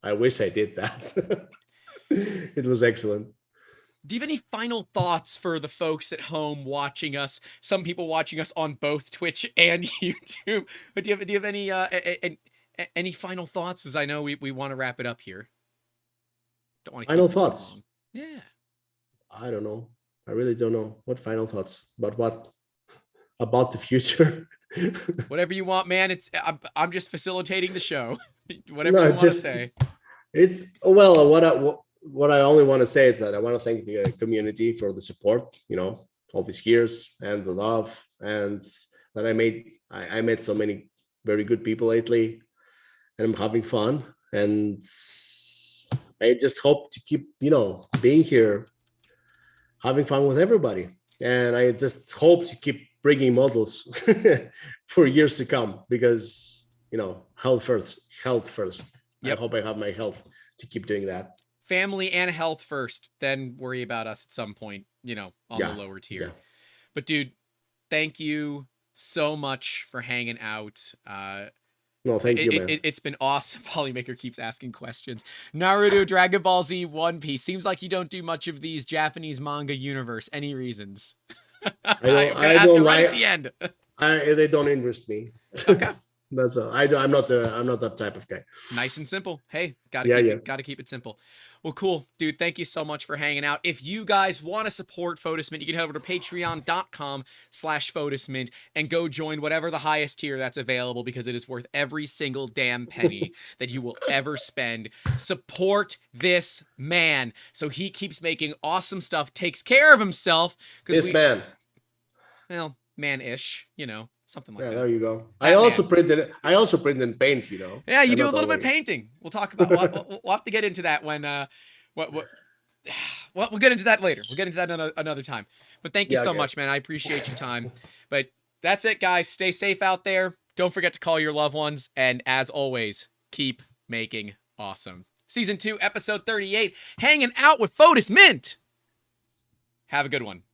I wish I did that. It was excellent. Do you have any final thoughts for the folks at home watching us? Some people watching us on both Twitch and YouTube. But do you have any final thoughts? As I know we want to wrap it up here. Don't want to final thoughts. Yeah. I don't know. I really don't know. What final thoughts about what? About the future? Whatever you want, man. I'm just facilitating the show. Whatever you No, want to just say. it's well. What I only want to say is that I want to thank the community for the support. All these years and the love, and that I met so many very good people lately, and I'm having fun. And I just hope to keep being here, having fun with everybody. And I just hope to keep bringing models for years to come, because health first. Health first. Yep. I hope I have my health to keep doing that. Family and health first, then worry about us at some point, on the lower tier. Yeah. But dude, thank you so much for hanging out. No, thank you, man. It's been awesome. Polymaker keeps asking questions. Naruto, Dragon Ball Z, One Piece. Seems like you don't do much of these Japanese manga universe. Any reasons? I don't like. At the end. They don't interest me. Okay. That's all. I'm not that type of guy. Nice and simple. Hey, gotta keep it simple. Well, cool, dude. Thank you so much for hanging out. If you guys want to support Fotis Mint, you can head over to patreon.com/FotisMint and go join whatever the highest tier that's available, because it is worth every single damn penny that you will ever spend. Support this man so he keeps making awesome stuff, takes care of himself. Man. Well, man-ish, something like that. There you go. I also printed and paint. Yeah, you do a little bit of painting. We'll talk about. We'll have to get into that when. We'll get into that later. We'll get into that another time. But thank you so much, man. I appreciate your time. But that's it, guys. Stay safe out there. Don't forget to call your loved ones, and as always, keep making awesome. Season 2, episode 38. Hanging out with Fotis Mint. Have a good one.